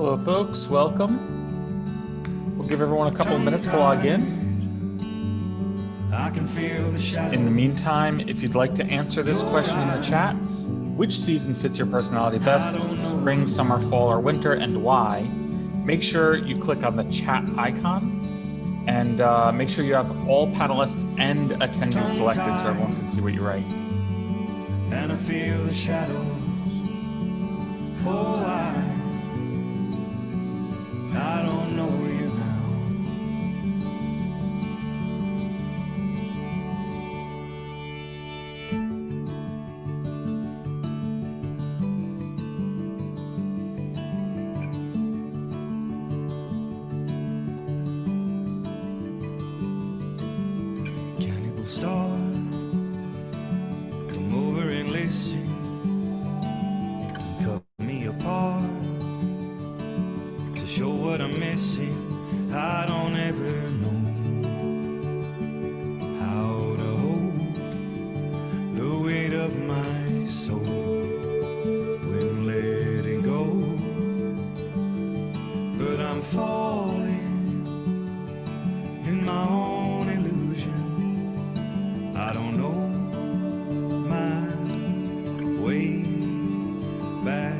Hello folks, welcome. We'll give everyone a couple of minutes to log in. In the meantime, if you'd like to answer this question in the chat, which season fits your personality best, spring, summer, fall, or winter, and why, make sure you click on the chat icon and make sure you have all panelists and attendees selected so everyone can see what you write. And I feel the shadows. Oh, I don't know you now. Cannibal star, come over and listen. Cut me apart to show what I'm missing. I don't ever know how to hold the weight of my soul when letting go. But I'm falling in my own illusion. I don't know my way back.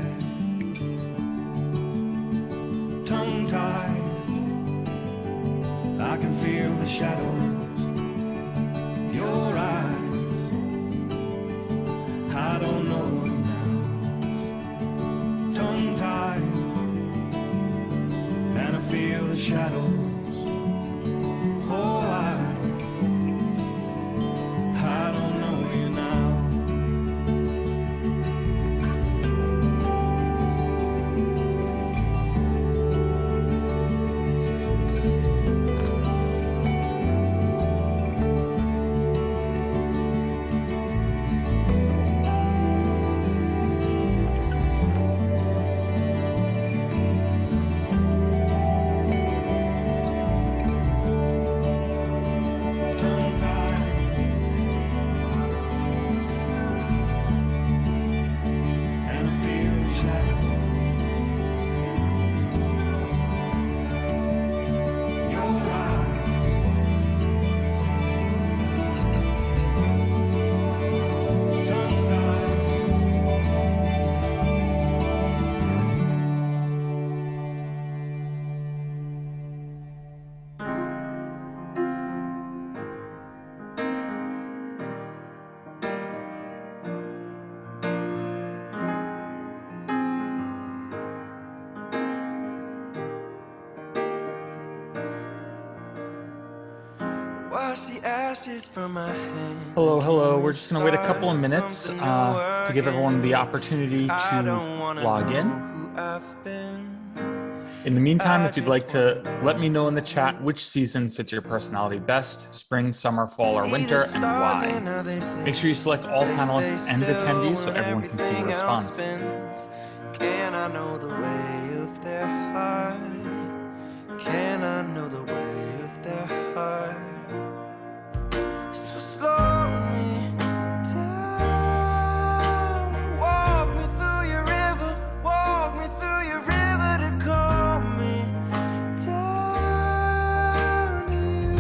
Tongue-tied, I can feel the shadows. Your eyes, I don't know now. Tongue-tied, and I feel the shadows. Oh, I don't know you now. Hello. We're just going to wait a couple of minutes to give everyone the opportunity to log in. In the meantime, if you'd like to let me know in the chat which season fits your personality best, spring, summer, fall, or winter, and why. Make sure you select all panelists and attendees so everyone can see your response. Can I know the way of their heart? Can I know the way of their heart? So slow me down. Walk me through your river. Walk me through your river to calm me down to you.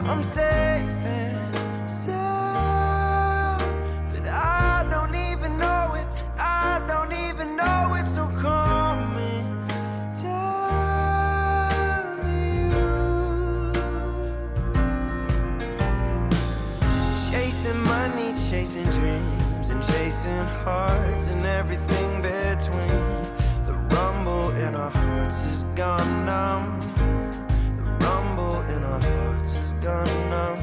I'm safe and sound, but I don't even know it. I don't even know it. So calm me down to you. Chasing money, chasing dreams, and chasing hearts and everything between. The rumble in our hearts has gone numb. The rumble in our hearts has gone numb.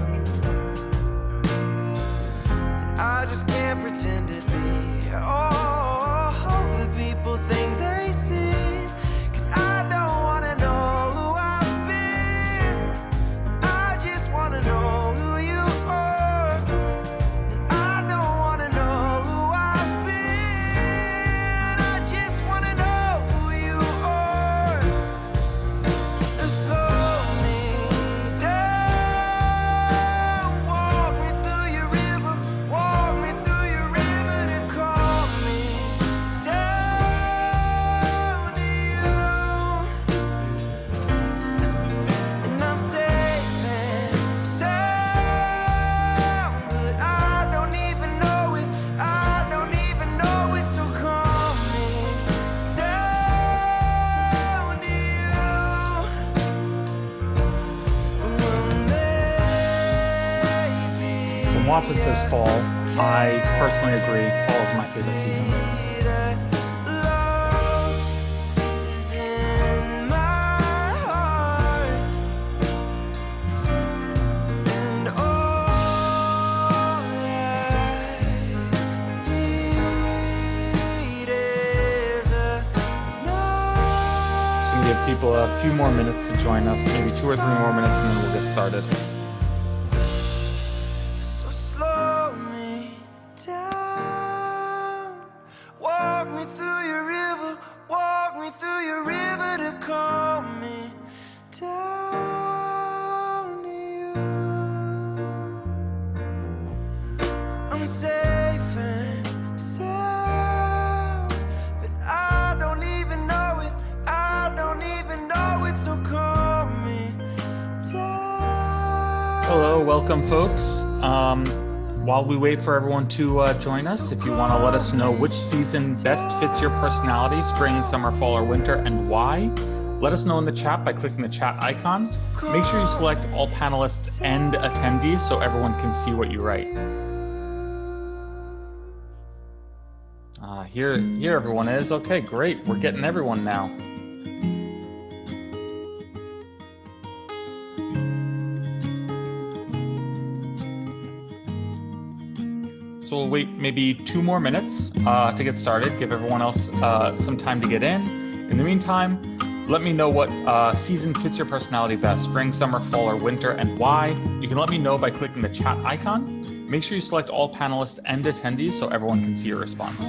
And I just can't pretend to be all the people think they see. 'Cause I don't wanna know who I've been. I just wanna know who you are. And I don't wanna know who I've been. I just wanna know who you are. So slow me down. Walk me through your river. Walk me through your river to calm me Watson says fall. I personally agree. Fall is my favorite season. Give people a few more minutes to join us, maybe 2 or 3 more minutes, and then we'll get started. So slow me down, walk me through your river to calm me down to you. I'm safe and sound, but I don't even know it. So calm me down. Hello, welcome folks. While we wait for everyone to join us, if you want to let us know which season best fits your personality, spring, summer, fall, or winter, and why, let us know in the chat by clicking the chat icon. Make sure you select all panelists and attendees so everyone can see what you write. Here everyone is. Okay, great. We're getting everyone now. So we'll wait maybe 2 more minutes to get started, give everyone else some time to get in. In the meantime, let me know what season fits your personality best, spring, summer, fall, or winter, and why. You can let me know by clicking the chat icon. Make sure you select all panelists and attendees so everyone can see your response.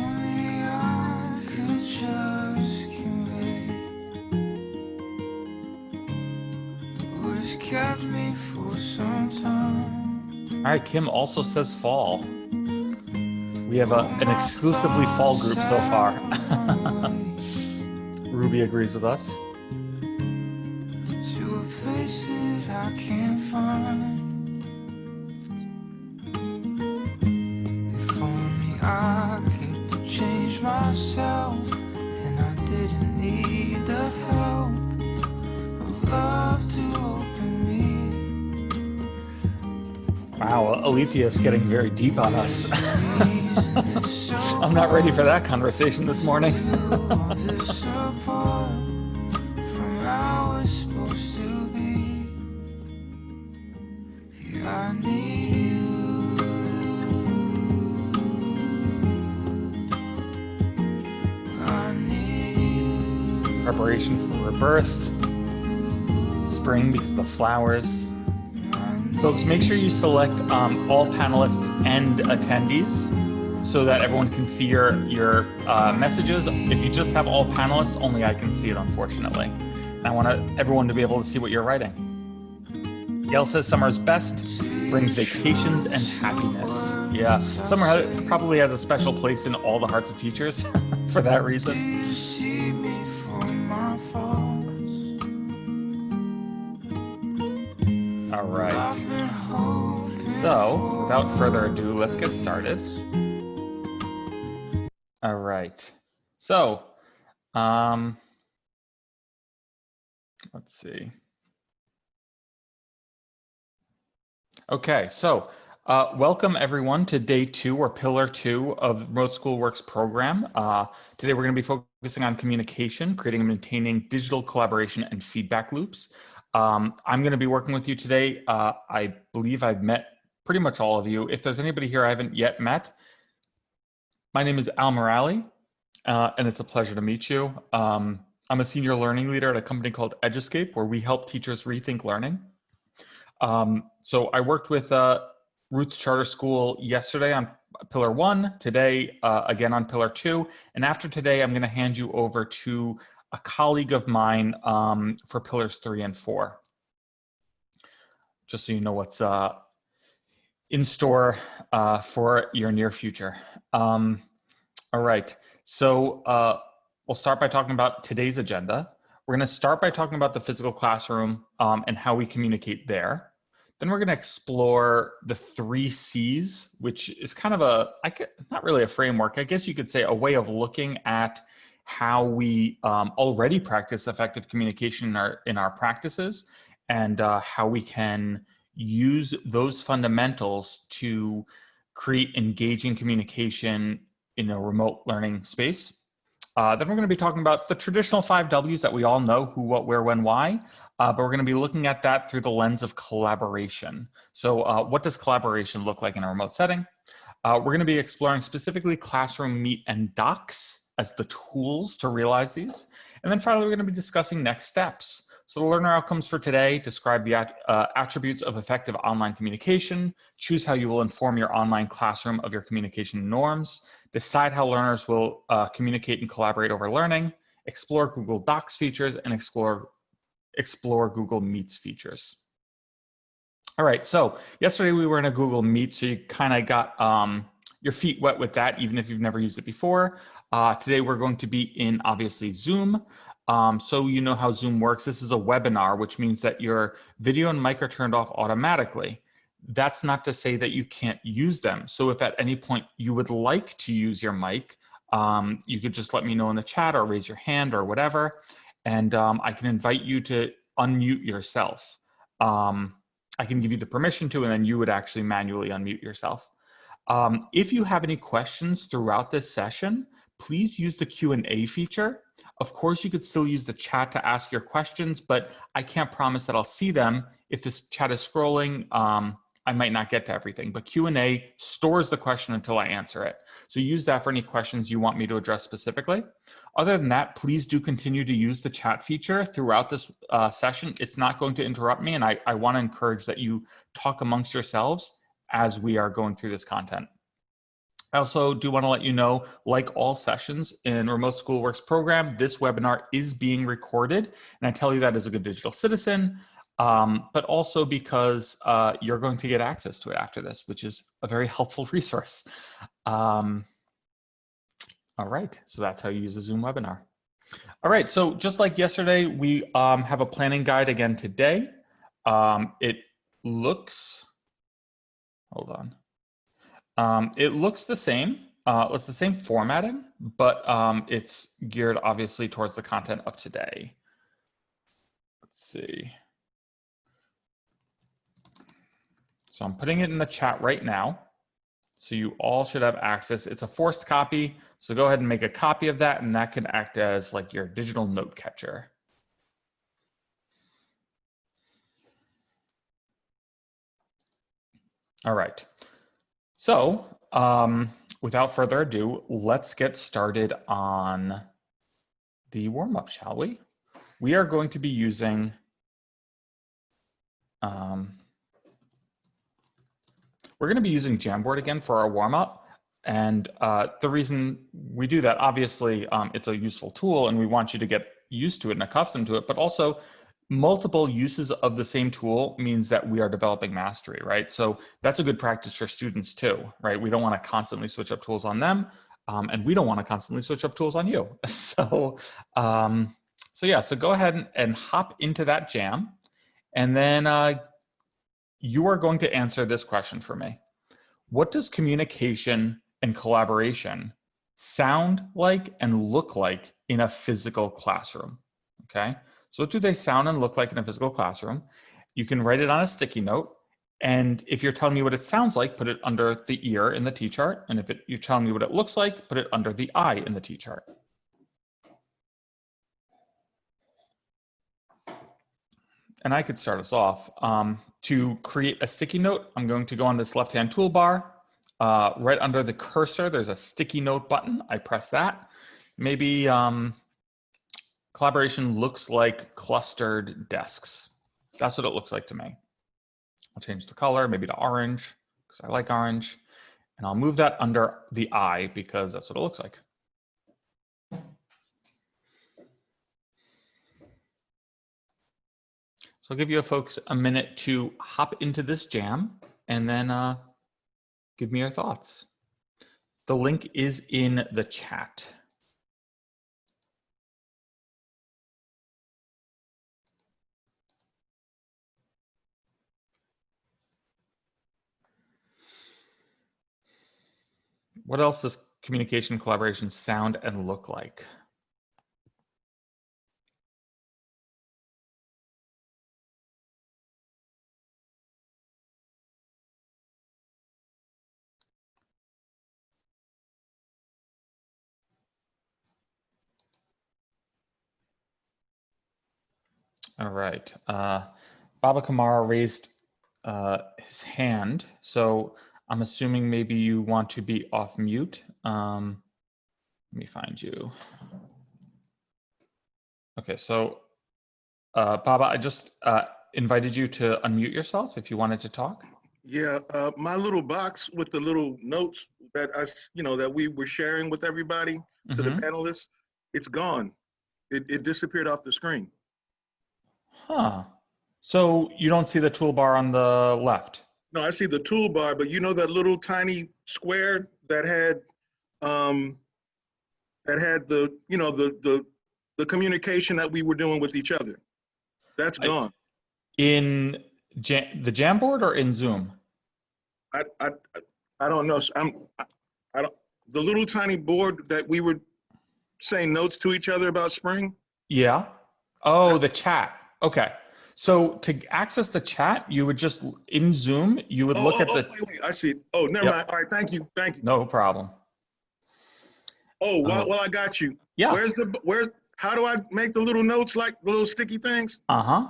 All right, Kim also says fall. We have an exclusively fall group so far. Ruby agrees with us. To a place that I can't find. If only I could change myself, and I didn't need the help of love to open me. Wow, Alethea is getting very deep on us. I'm not ready for that conversation this morning. Preparation for rebirth, spring because of the flowers. Folks, make sure you select all panelists and attendees so that everyone can see your messages. If you just have all panelists, only I can see it, unfortunately. And I want everyone to be able to see what you're writing. Gail says summer's best, brings vacations and happiness. Yeah, summer probably has a special place in all the hearts of teachers for that reason. All right. So, without further ado, let's get started. All right. So, let's see. Okay, so welcome everyone to day 2 or pillar 2 of the Remote School Works program. Today we're going to be focusing on communication, creating and maintaining digital collaboration and feedback loops. I'm going to be working with you today. I believe I've met pretty much all of you. If there's anybody here I haven't yet met, my name is Al Morali, and it's a pleasure to meet you. I'm a senior learning leader at a company called Eduscape, where we help teachers rethink learning. So I worked with Roots Charter School yesterday on Pillar 1, today again on Pillar 2, and after today I'm going to hand you over to a colleague of mine for Pillars 3 and 4, just so you know what's in store for your near future. All right, so we'll start by talking about today's agenda. We're going to start by talking about the physical classroom and how we communicate there. Then we're going to explore the 3 C's, which is kind of not really a framework, I guess you could say a way of looking at how we already practice effective communication in our practices, and how we can use those fundamentals to create engaging communication in a remote learning space. Then we're going to be talking about the traditional 5 W's that we all know: who, what, where, when, why. But we're going to be looking at that through the lens of collaboration. So what does collaboration look like in a remote setting? We're going to be exploring specifically Classroom, Meet, and Docs as the tools to realize these. And then finally, we're going to be discussing next steps. So the learner outcomes for today: describe the attributes of effective online communication, choose how you will inform your online classroom of your communication norms, decide how learners will communicate and collaborate over learning, explore Google Docs features, and explore Google Meets features. All right, so yesterday we were in a Google Meet, so you kind of got your feet wet with that, even if you've never used it before. Today we're going to be in, obviously, Zoom. So you know how Zoom works. This is a webinar, which means that your video and mic are turned off automatically. That's not to say that you can't use them. So if at any point you would like to use your mic, you could just let me know in the chat or raise your hand or whatever, and I can invite you to unmute yourself. I can give you the permission to, and then you would actually manually unmute yourself. If you have any questions throughout this session, please use the Q&A feature. Of course, you could still use the chat to ask your questions, but I can't promise that I'll see them. If this chat is scrolling, I might not get to everything, but Q&A stores the question until I answer it. So use that for any questions you want me to address specifically. Other than that, please do continue to use the chat feature throughout this session. It's not going to interrupt me, and I want to encourage that you talk amongst yourselves as we are going through this content. I also do want to let you know, like all sessions in Remote Schoolworks program, this webinar is being recorded, and I tell you that as a good digital citizen, but also because you're going to get access to it after this, which is a very helpful resource. All right, so that's how you use a Zoom webinar. All right, so just like yesterday, we have a planning guide again today. It looks, hold on. It looks the same. It's the same formatting, but it's geared obviously towards the content of today. Let's see. So I'm putting it in the chat right now. So you all should have access. It's a forced copy. So go ahead and make a copy of that, and that can act as like your digital note catcher. All right. So without further ado, let's get started on the warm-up, shall we? We are going to be using we're going to be using Jamboard again for our warm-up. And the reason we do that, obviously, it's a useful tool and we want you to get used to it and accustomed to it, but also multiple uses of the same tool means that we are developing mastery, right? So that's a good practice for students too, right? We don't want to constantly switch up tools on them, and we don't want to constantly switch up tools on you. So go ahead and hop into that jam, and then you are going to answer this question for me. What does communication and collaboration sound like and look like in a physical classroom? Okay, so what do they sound and look like in a physical classroom? You can write it on a sticky note, and if you're telling me what it sounds like, put it under the ear in the T-chart, and if you're telling me what it looks like, put it under the eye in the T-chart. And I could start us off. To create a sticky note, I'm going to go on this left-hand toolbar. Right under the cursor, there's a sticky note button. I press that. Maybe collaboration looks like clustered desks. That's what it looks like to me. I'll change the color, maybe to orange, because I like orange. And I'll move that under the eye because that's what it looks like. So I'll give you folks a minute to hop into this jam and then give me your thoughts. The link is in the chat. What else does communication collaboration sound and look like? All right. Baba Kamara raised his hand, so I'm assuming maybe you want to be off mute. Let me find you. Okay, so Baba, I just invited you to unmute yourself if you wanted to talk. Yeah, my little box with the little notes that that we were sharing with everybody to the panelists, it's gone. It disappeared off the screen. Huh. So you don't see the toolbar on the left? No, I see the toolbar, but you know that little tiny square that had the the communication that we were doing with each other. That's gone. In the Jamboard or in Zoom? I don't know. I don't. The little tiny board that we were saying notes to each other about spring. Yeah. Oh, the chat. Okay. So to access the chat, you would just in Zoom, you would look at the. Wait, I see it. Oh, never mind. All right, thank you. No problem. Oh, well, I got you. Yeah. How do I make the little notes, like the little sticky things?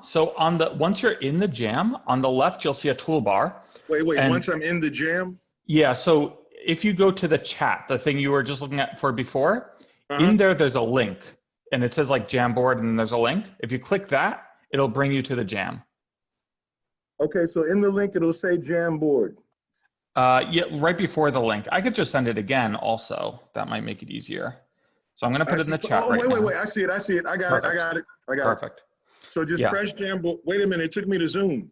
So once you're in the jam, on the left you'll see a toolbar. Wait. Once I'm in the jam. Yeah. So if you go to the chat, the thing you were just looking at for before, in there's a link, and it says like Jamboard, and then there's a link. If you click that, it'll bring you to the jam. Okay, so in the link it'll say Jamboard. Yeah, right before the link. I could just send it again also. That might make it easier. So I'm going to put it in the chat right now. Wait. I see it. I got it. Perfect. So just press Jamboard. Wait a minute. It took me to Zoom.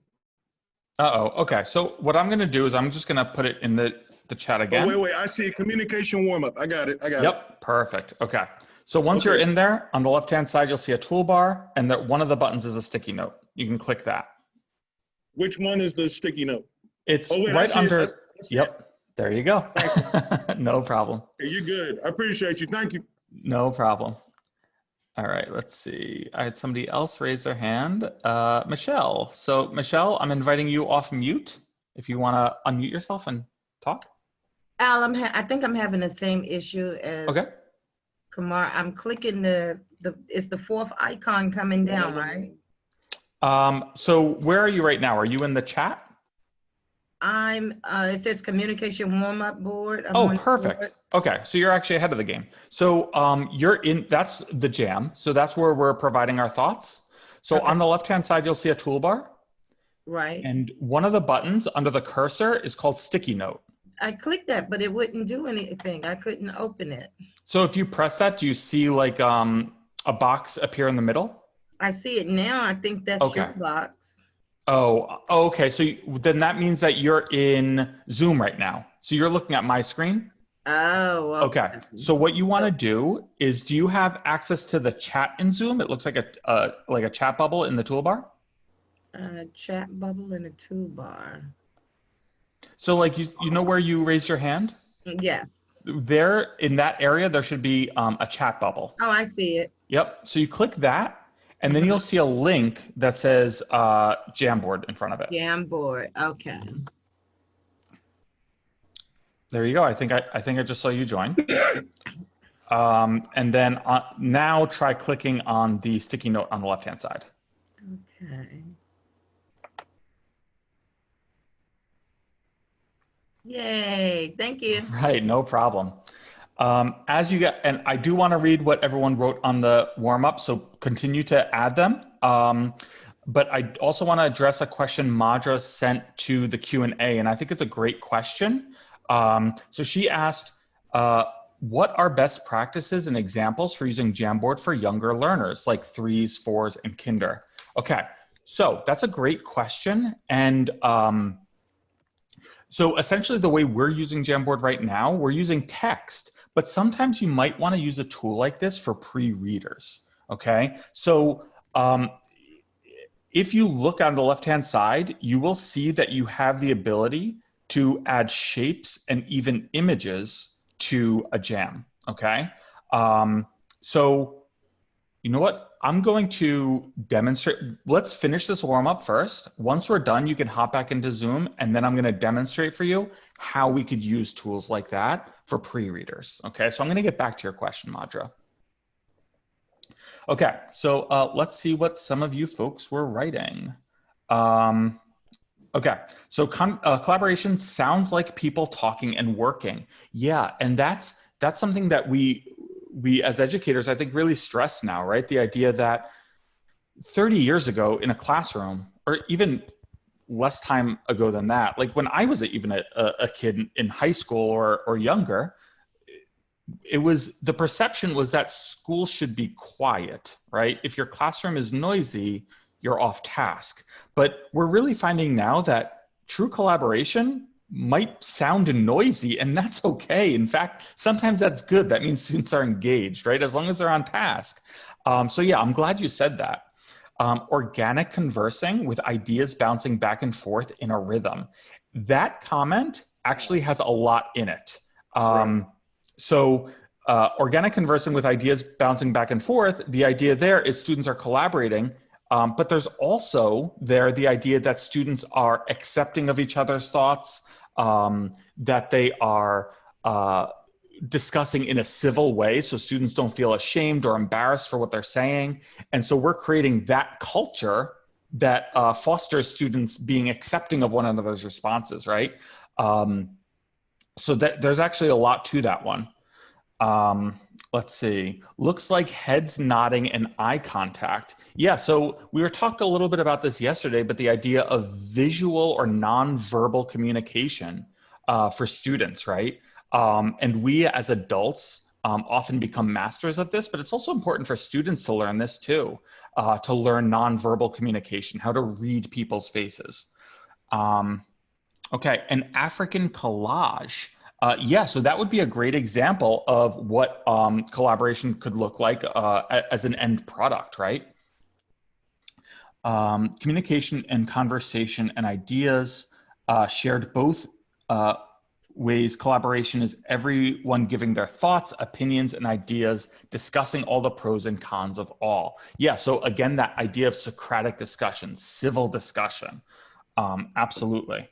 Okay. So what I'm going to do is I'm just going to put it in the chat again. Oh, wait. I see it. Communication warm-up. I got it. Yep. Perfect. Okay. So once you're in there, on the left-hand side, you'll see a toolbar, and one of the buttons is a sticky note. You can click that. Which one is the sticky note? It's right under. Yep. There you go. No problem. Hey, you're good. I appreciate you. Thank you. No problem. All right, let's see. I had somebody else raise their hand. Michelle. So Michelle, I'm inviting you off mute if you want to unmute yourself and talk. Al, I think I'm having the same issue as Kamar. I'm clicking it's the fourth icon coming down, right? So where are you right now? Are you in the chat? It says communication warm-up board. Oh, perfect. Okay, so you're actually ahead of the game. So that's the jam. So that's where we're providing our thoughts. So on the left-hand side, you'll see a toolbar. Right. And one of the buttons under the cursor is called sticky note. I clicked that, but it wouldn't do anything. I couldn't open it. So if you press that, do you see like a box appear in the middle? I see it now. I think that's your box. Oh, okay. So then that means that you're in Zoom right now. So you're looking at my screen? Oh, okay. So what you want to do is, do you have access to the chat in Zoom? It looks like a chat bubble in the toolbar. Chat bubble in the toolbar. So like you know where you raised your hand? Yes. There in that area, there should be a chat bubble. Oh, I see it. Yep. So you click that. And then you'll see a link that says Jamboard in front of it. Jamboard, okay. There you go. I think I just saw you join. And then now try clicking on the sticky note on the left-hand side. Okay. Yay, thank you. Right, no problem. As you get, and I do want to read what everyone wrote on the warm-up, so continue to add them. But I also want to address a question Madra sent to the Q&A, and I think it's a great question. So she asked, what are best practices and examples for using Jamboard for younger learners, like 3s, 4s, and kinder? Okay, so that's a great question. And so essentially the way we're using Jamboard right now, we're using text. But sometimes you might want to use a tool like this for pre-readers, okay? So if you look on the left-hand side, you will see that you have the ability to add shapes and even images to a jam, okay? So you know what? I'm going to demonstrate. Let's finish this warm-up first. Once we're done, you can hop back into Zoom, and then I'm going to demonstrate for you how we could use tools like that for pre-readers. Okay, so I'm going to get back to your question, Madra. Okay, so let's see what some of you folks were writing. Okay, so collaboration sounds like people talking and working. Yeah, and that's something that we as educators, I think, really stress now, right? The idea that 30 years ago in a classroom, or even less time ago than that, like when I was even a kid in high school or younger, it was, the perception was that school should be quiet, right? If your classroom is noisy, you're off task. But we're really finding now that true collaboration might sound noisy, and that's okay. In fact, sometimes that's good. That means students are engaged, right? As long as they're on task. So yeah, I'm glad you said that. Organic conversing with ideas bouncing back and forth in a rhythm. That comment actually has a lot in it. Right. So organic conversing with ideas bouncing back and forth, the idea there is students are collaborating, but there's also the idea that students are accepting of each other's thoughts, that they are discussing in a civil way so students don't feel ashamed or embarrassed for what they're saying. And so we're creating that culture that fosters students being accepting of one another's responses, right? So that there's actually a lot to that one. Let's see, looks like heads nodding and eye contact. Yeah, so we were talked a little bit about this yesterday, but the idea of visual or nonverbal communication for students, right? And we as adults often become masters of this, but it's also important for students to learn this too, to learn nonverbal communication, how to read people's faces. Okay, an African collage. Yeah, so that would be a great example of what collaboration could look like as an end product, right? Communication and conversation and ideas shared both ways. Collaboration is everyone giving their thoughts, opinions, and ideas, discussing all the pros and cons of all. Yeah, so again, that idea of Socratic discussion, civil discussion, absolutely.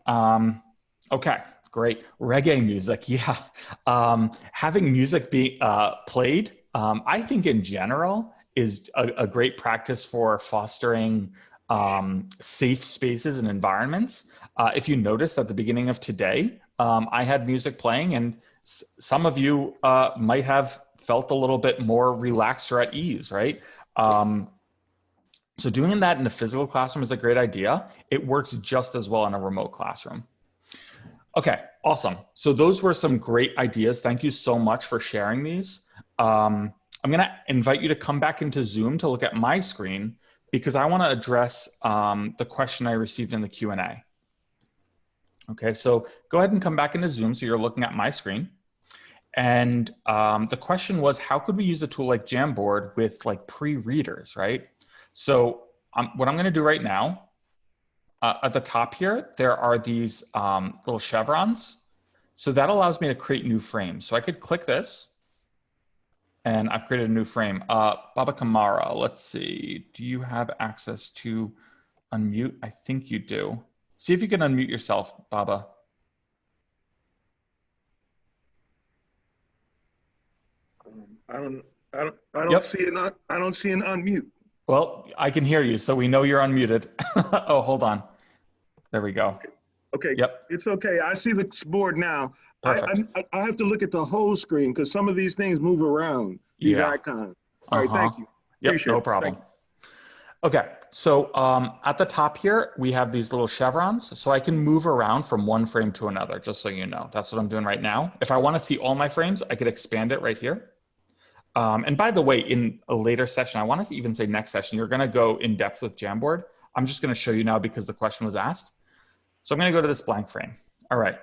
Okay. Great. Reggae music, yeah. Having music be played, I think in general is a great practice for fostering safe spaces and environments. If you noticed at the beginning of today, I had music playing, and some of you might have felt a little bit more relaxed or at ease, right? So doing that in a physical classroom is a great idea. It works just as well in a remote classroom. Okay, awesome. So those were some great ideas. Thank you so much for sharing these. I'm gonna invite you to come back into Zoom to look at my screen, because I wanna address the question I received in the Q&A. Okay, so go ahead and come back into Zoom so you're looking at my screen. And the question was, how could we use a tool like Jamboard with like pre-readers, right? So what I'm gonna do right now, at the top here, there are these little chevrons. So that allows me to create new frames. So I could click this, and I've created a new frame. Baba Kamara, let's see. Do you have access to unmute? I think you do. See if you can unmute yourself, Baba. I don't Yep. see I don't see an unmute. Well, I can hear you, so we know you're unmuted. Oh, hold on. There we go. Okay. Yep. It's okay. I see the board now. Perfect. I have to look at the whole screen because some of these things move around, these icons. All right, thank you. Yep, no problem. Okay, so at the top here, we have these little chevrons. So I can move around from one frame to another, just so you know. That's what I'm doing right now. If I want to see all my frames, I could expand it right here. And by the way, in a later session, I want to even say next session, you're going to go in depth with Jamboard. I'm just going to show you now because the question was asked. So I'm going to go to this blank frame. All right.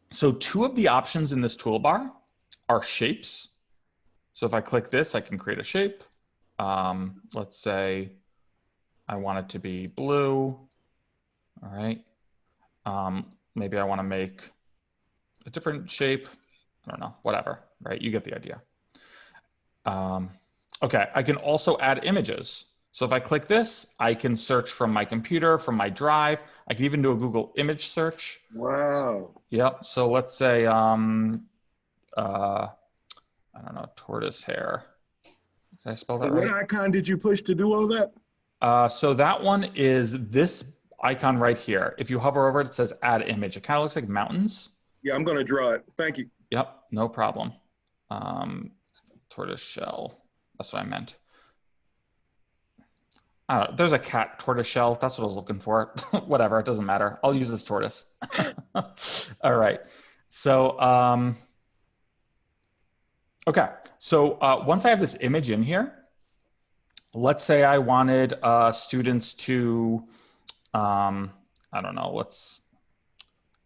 So two of the options in this toolbar are shapes. So if I click this, I can create a shape. Let's say I want it to be blue. All right. Maybe I want to make a different shape. I don't know, whatever, right? You get the idea. Okay, I can also add images. So if I click this, I can search from my computer, from my drive. I can even do a Google image search. Wow. Yep, so let's say, I don't know, tortoise hair. Did I spell So that what right? icon did you push to do all that? So that one is this icon right here. If you hover over it, it says add image. It kind of looks like mountains. Yeah, I'm going to draw it. Thank you. Yep, no problem. Tortoise shell. That's what I meant. There's a cat tortoise shell. That's what I was looking for. Whatever, it doesn't matter. I'll use this tortoise. All right. So, okay. So once I have this image in here, let's say I wanted students to, I don't know,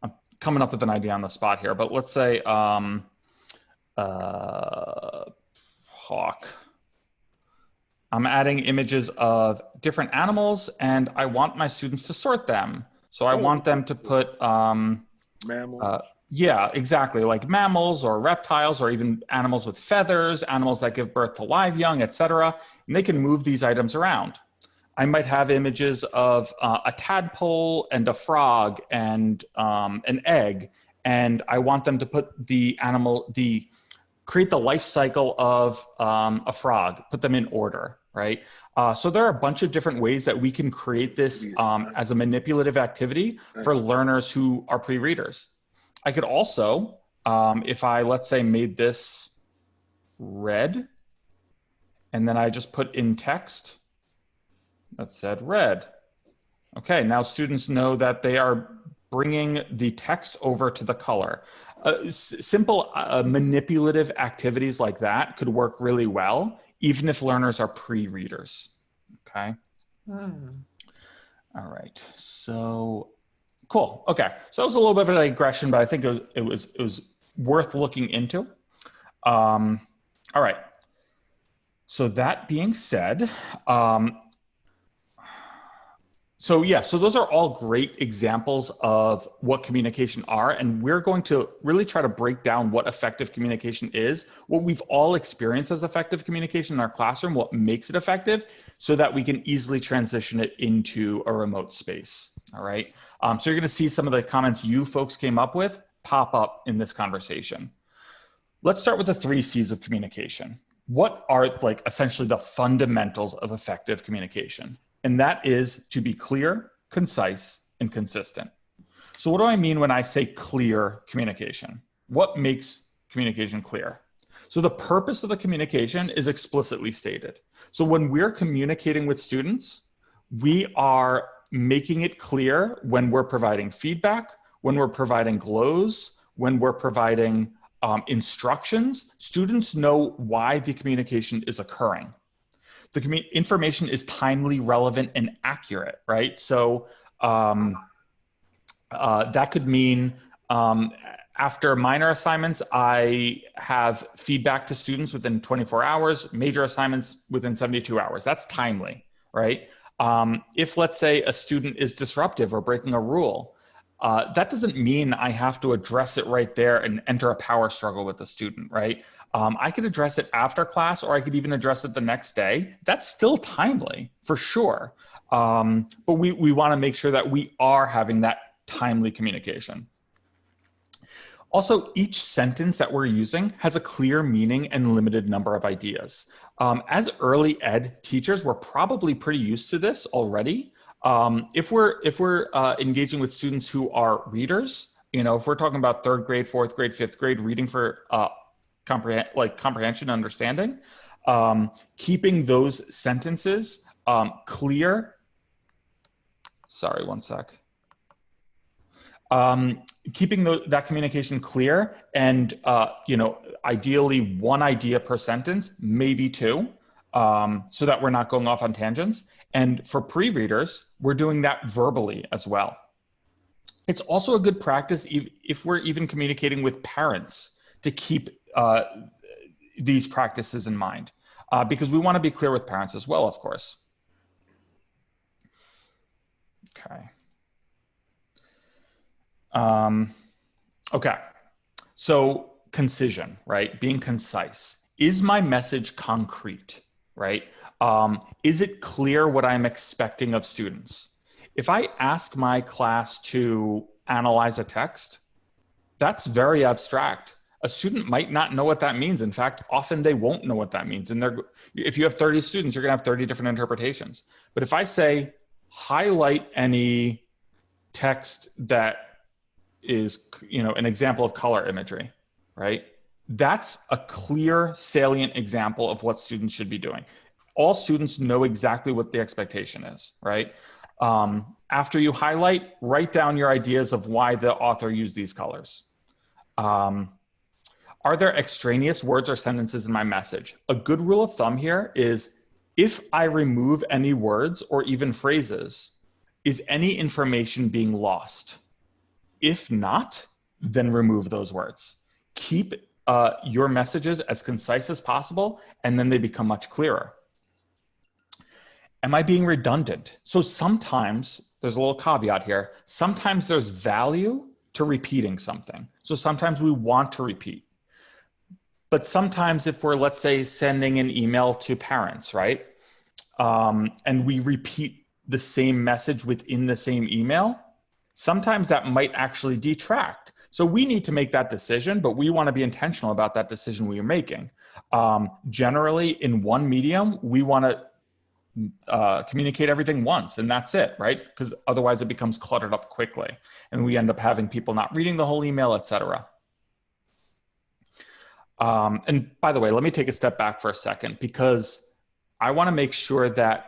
I'm coming up with an idea on the spot here, but let's say hawk. I'm adding images of different animals and I want my students to sort them. So I want them to put, mammals. Yeah, exactly. Like mammals or reptiles or even animals with feathers, animals that give birth to live young, etc. And they can move these items around. I might have images of a tadpole and a frog and an egg. And I want them to put create the life cycle of a frog, put them in order, right? So there are a bunch of different ways that we can create this as a manipulative activity for learners who are pre-readers. I could also, if I, let's say, made this red, and then I just put in text that said red. Okay, now students know that they are bringing the text over to the color. Simple manipulative activities like that could work really well, even if learners are pre-readers, okay? All right, so cool, okay. So that was a little bit of a digression, but I think it was worth looking into. All right, so that being said, so those are all great examples of what communication are, and we're going to really try to break down what effective communication is, what we've all experienced as effective communication in our classroom, what makes it effective, so that we can easily transition it into a remote space, all right? So you're gonna see some of the comments you folks came up with pop up in this conversation. Let's start with the 3 C's of communication. What are like essentially the fundamentals of effective communication? And that is to be clear, concise, and consistent. So what do I mean when I say clear communication? What makes communication clear? So the purpose of the communication is explicitly stated. So when we're communicating with students, we are making it clear when we're providing feedback, when we're providing glows, when we're providing instructions. Students know why the communication is occurring. The information is timely, relevant, and accurate, right? So that could mean after minor assignments, I have feedback to students within 24 hours, major assignments within 72 hours. That's timely, right? If, let's say, a student is disruptive or breaking a rule, that doesn't mean I have to address it right there and enter a power struggle with the student, right? I could address it after class, or I could even address it the next day. That's still timely, for sure. But we wanna make sure that we are having that timely communication. Also, each sentence that we're using has a clear meaning and limited number of ideas. As early ed teachers, we're probably pretty used to this already. If we're engaging with students who are readers, if we're talking about 3rd grade, 4th grade, 5th grade reading for comprehension and understanding, keeping those sentences clear. Sorry, one sec. Keeping that communication clear and ideally 1 idea per sentence, maybe 2. So that we're not going off on tangents. And for pre-readers, we're doing that verbally as well. It's also a good practice if we're even communicating with parents to keep these practices in mind, because we want to be clear with parents as well, of course. Okay. Okay, so concision, right? Being concise. Is my message concrete? Right? Is it clear what I'm expecting of students? If I ask my class to analyze a text, that's very abstract. A student might not know what that means. In fact, often they won't know what that means. And if you have 30 students, you're gonna have 30 different interpretations. But if I say, highlight any text that is, an example of color imagery, right? That's a clear, salient example of what students should be doing. All students know exactly what the expectation is, right? After you highlight, write down your ideas of why the author used these colors. Are there extraneous words or sentences in my message? A good rule of thumb here is, if I remove any words or even phrases, is any information being lost? If not, then remove those words. Keep your messages as concise as possible, and then they become much clearer. Am I being redundant? So sometimes, there's a little caveat here, sometimes there's value to repeating something. So sometimes we want to repeat. But sometimes if we're, let's say, sending an email to parents, right? And we repeat the same message within the same email, sometimes that might actually detract. So we need to make that decision, but we want to be intentional about that decision we are making. Generally, in one medium, we want to communicate everything once, and that's it, right? Because otherwise it becomes cluttered up quickly, and we end up having people not reading the whole email, etc. And by the way, let me take a step back for a second, because I want to make sure that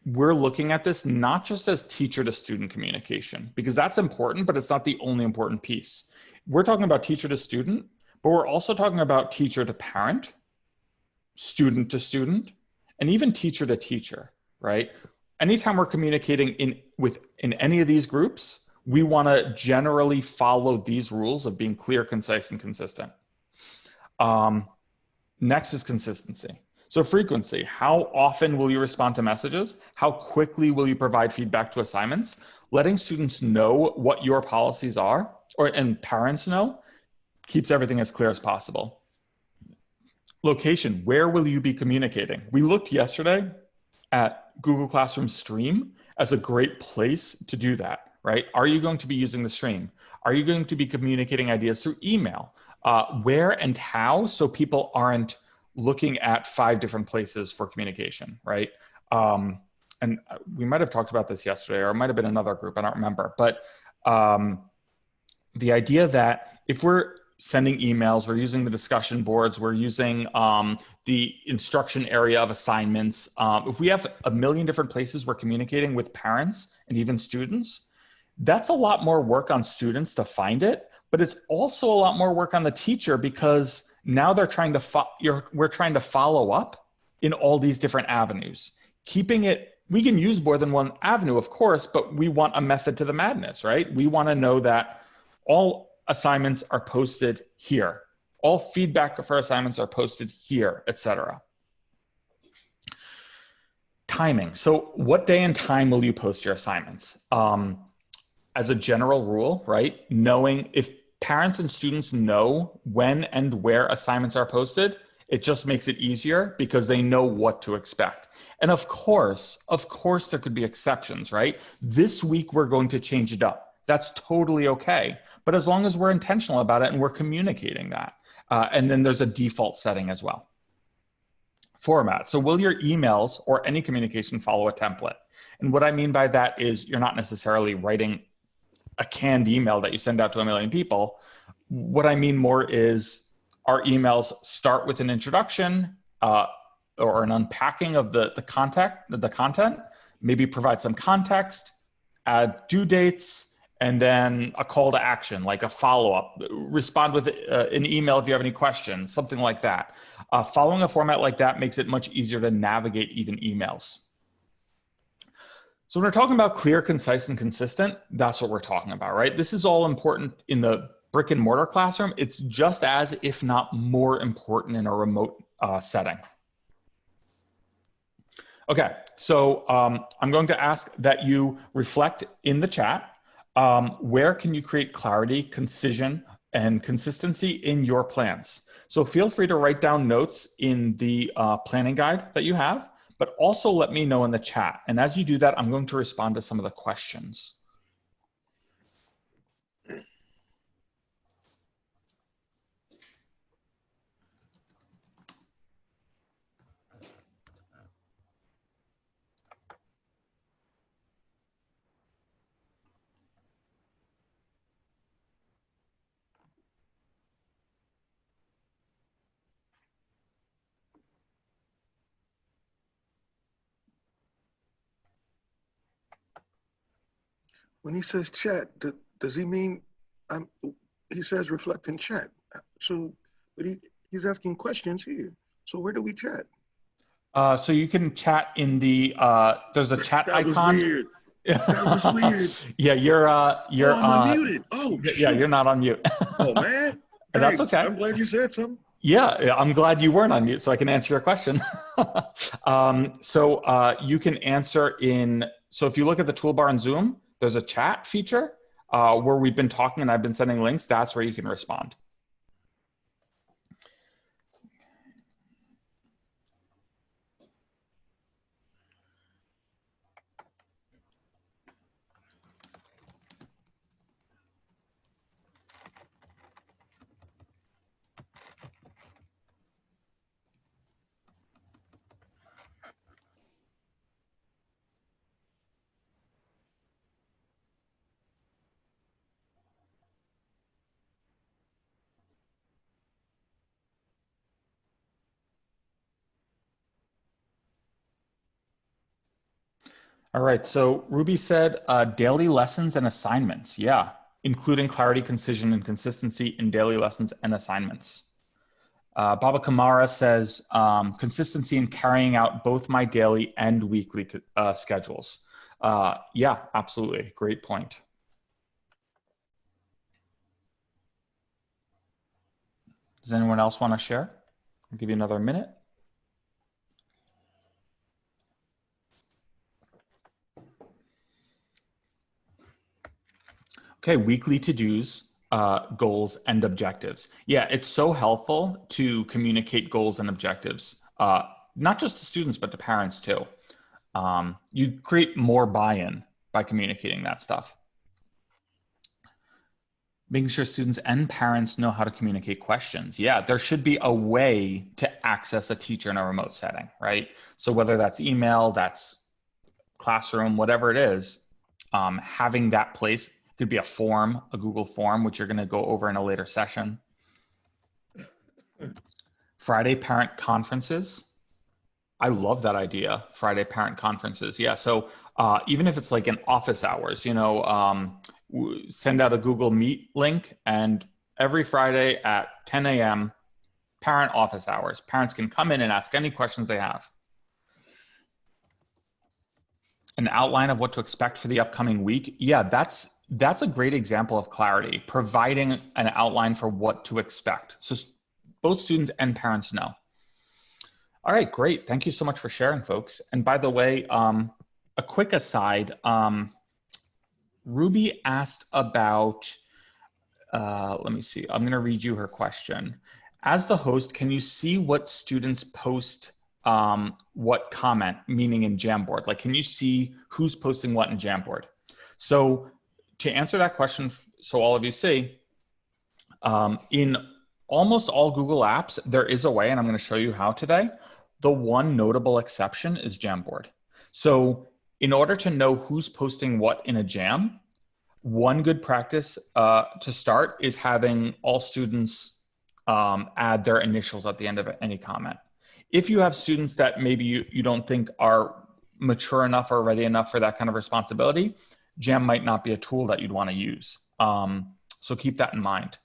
we're looking at this not just as teacher to student communication, because that's important, but it's not the only important piece. We're talking about teacher to student, but we're also talking about teacher to parent, student to student, and even teacher to teacher, right? Anytime we're communicating in any of these groups, we want to generally follow these rules of being clear, concise, and consistent. Next is consistency. So frequency, how often will you respond to messages? How quickly will you provide feedback to assignments? Letting students know what your policies are, and parents know, keeps everything as clear as possible. Location, where will you be communicating? We looked yesterday at Google Classroom Stream as a great place to do that, right? Are you going to be using the stream? Are you going to be communicating ideas through email? Where and how, so people aren't looking at 5 different places for communication, right? And we might have talked about this yesterday, or it might have been another group, I don't remember. But the idea that if we're sending emails, we're using the discussion boards, we're using the instruction area of assignments, if we have a million different places we're communicating with parents and even students, that's a lot more work on students to find it, but it's also a lot more work on the teacher, because now they're trying to we're trying to follow up in all these different avenues. Keeping it, we can use more than one avenue, of course, but we want a method to the madness, right? We want to know that all assignments are posted here, all feedback for assignments are posted here, etc. Timing. So what day and time will you post your assignments? As a general rule, right? Knowing if parents and students know when and where assignments are posted, it just makes it easier because they know what to expect. And of course, there could be exceptions, right? This week, we're going to change it up. That's totally okay. But as long as we're intentional about it and we're communicating that. And then there's a default setting as well. Format. So will your emails or any communication follow a template? And what I mean by that is you're not necessarily writing a canned email that you send out to 1 million people. What I mean more is our emails start with an introduction or an unpacking of the content, maybe provide some context, add due dates, and then a call to action, like a follow-up. Respond with an email if you have any questions, something like that. Following a format like that makes it much easier to navigate even emails. So when we're talking about clear, concise, and consistent, that's what we're talking about, right? This is all important in the brick and mortar classroom. It's just as, if not more important in a remote setting. Okay, so I'm going to ask that you reflect in the chat. Where can you create clarity, concision, and consistency in your plans? So feel free to write down notes in the planning guide that you have, but also let me know in the chat. And as you do that, I'm going to respond to some of the questions. when he says chat, does he mean, he says reflect in chat. So, but he's asking questions here. So where do we chat? So you can chat in the, there's a chat That was icon. weird. That was weird. Yeah, you're Oh, I'm unmuted. Oh, yeah, you're not on mute. oh man. That's Thanks. okay. I'm glad you said something. Yeah, I'm glad you weren't on mute so I can answer your question. You can answer in, so if you look at the toolbar in Zoom, there's a chat feature where we've been talking and I've been sending links. That's where you can respond. All right, so Ruby said daily lessons and assignments. Yeah, including clarity, concision, and consistency in daily lessons and assignments. Baba Kamara says consistency in carrying out both my daily and weekly schedules. Yeah, absolutely. Great point. Does anyone else want to share? I'll give you another minute. Okay, weekly to-dos, goals, and objectives. Yeah, it's so helpful to communicate goals and objectives, not just to students, but to parents too. You create more buy-in by communicating that stuff. Making sure students and parents know how to communicate questions. Yeah, there should be a way to access a teacher in a remote setting, right? So whether that's email, that's classroom, whatever it is, having that place. Could be a form, a Google form, which you're going to go over in a later session. Friday parent conferences. I love that idea, Friday parent conferences. Yeah, so even if it's like in office hours, you know, send out a Google Meet link and every Friday at 10 a.m., parent office hours. Parents can come in and ask any questions they have. An outline of what to expect for the upcoming week. Yeah, that's a great example of clarity, providing an outline for what to expect. So both students and parents know. All right, great. Thank you so much for sharing, folks. And by the way, a quick aside, Ruby asked about, let me see, I'm gonna read you her question. As the host, can you see what students post what comment, meaning in Jamboard? Like, can you see who's posting what in Jamboard? So to answer that question, so all of you see, in almost all Google apps, there is a way, and I'm going to show you how today. The one notable exception is Jamboard. So in order to know who's posting what in a Jam, one good practice to start is having all students add their initials at the end of any comment. If you have students that maybe you don't think are mature enough or ready enough for that kind of responsibility, Jam might not be a tool that you'd want to use. So keep that in mind.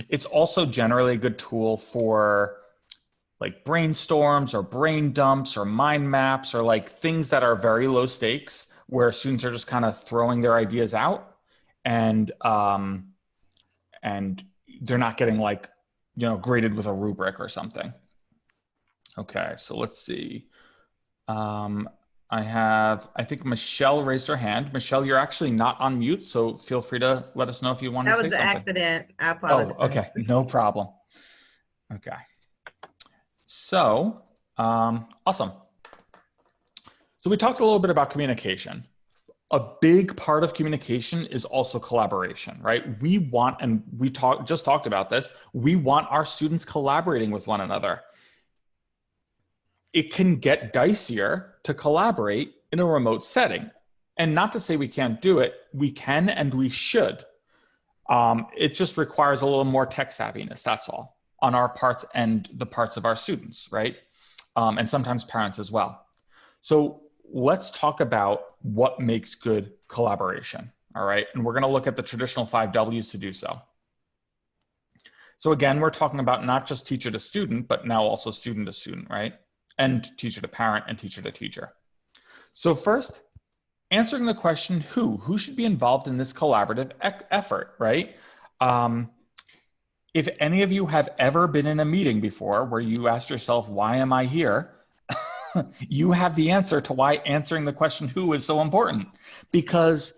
It's also generally a good tool for like brainstorms or brain dumps or mind maps or like things that are very low stakes where students are just kind of throwing their ideas out and they're not getting like, you know, graded with a rubric or something. Okay, so let's see. I think Michelle raised her hand. Michelle, you're actually not on mute, so feel free to let us know if you want to say something. That was an accident. I apologize. Oh, okay, no problem. Okay. So, awesome. So we talked a little bit about communication. A big part of communication is also collaboration, right? We want, and we just talked about this, we want our students collaborating with one another. It can get dicier to collaborate in a remote setting. And not to say we can't do it, we can and we should. It just requires a little more tech savviness, that's all, on our parts and the parts of our students, right? And sometimes parents as well. So let's talk about what makes good collaboration, all right? And we're gonna look at the traditional 5 W's to do so. So again, we're talking about not just teacher to student, but now also student to student, right? And teacher to parent and teacher to teacher. So first, answering the question, who should be involved in this collaborative effort, right? If any of you have ever been in a meeting before where you asked yourself, why am I here? You have the answer to why answering the question who is so important. Because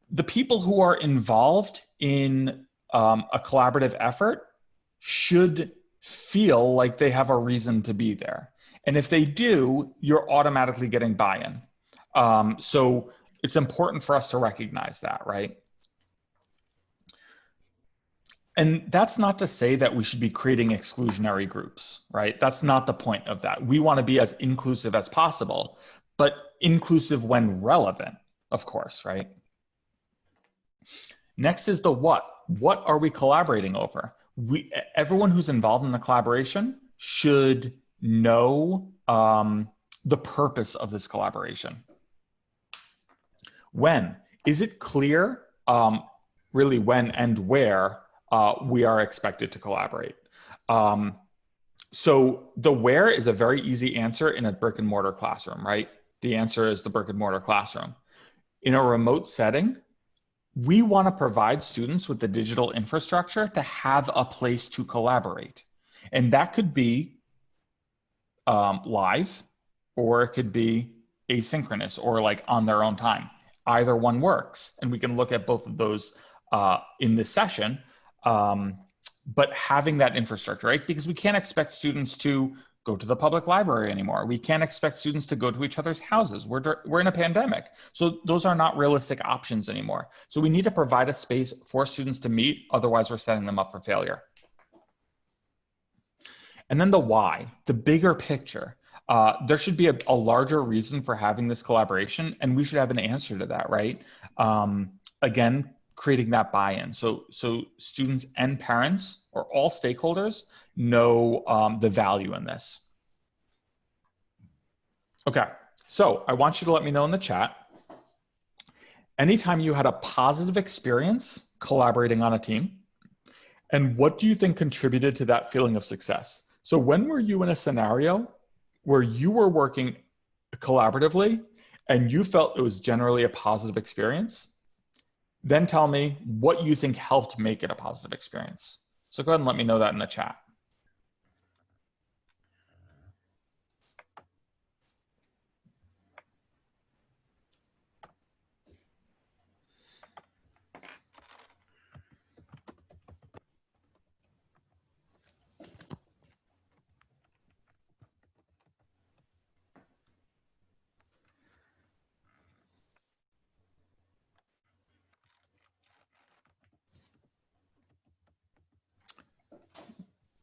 the people who are involved in a collaborative effort should feel like they have a reason to be there. And if they do, you're automatically getting buy-in. So it's important for us to recognize that, right? And that's not to say that we should be creating exclusionary groups, right? That's not the point of that. We want to be as inclusive as possible, but inclusive when relevant, of course, right? Next is the what. What are we collaborating over? Everyone who's involved in the collaboration should know the purpose of this collaboration. When? Is it clear really when and where we are expected to collaborate? So the where is a very easy answer in a brick and mortar classroom, right? The answer is the brick and mortar classroom. In a remote setting, we want to provide students with the digital infrastructure to have a place to collaborate. And that could be live, or it could be asynchronous, or like on their own time. Either one works. And we can look at both of those in this session. But having that infrastructure, right? Because we can't expect students to go to the public library anymore. We can't expect students to go to each other's houses. We're in a pandemic. So those are not realistic options anymore. So we need to provide a space for students to meet, otherwise we're setting them up for failure. And then the why, the bigger picture. There should be a larger reason for having this collaboration, and we should have an answer to that, right? Again, creating that buy-in. So students and parents, or all stakeholders, know the value in this. Okay, so I want you to let me know in the chat, anytime you had a positive experience collaborating on a team, and what do you think contributed to that feeling of success? So when were you in a scenario where you were working collaboratively and you felt it was generally a positive experience? Then tell me what you think helped make it a positive experience. So go ahead and let me know that in the chat.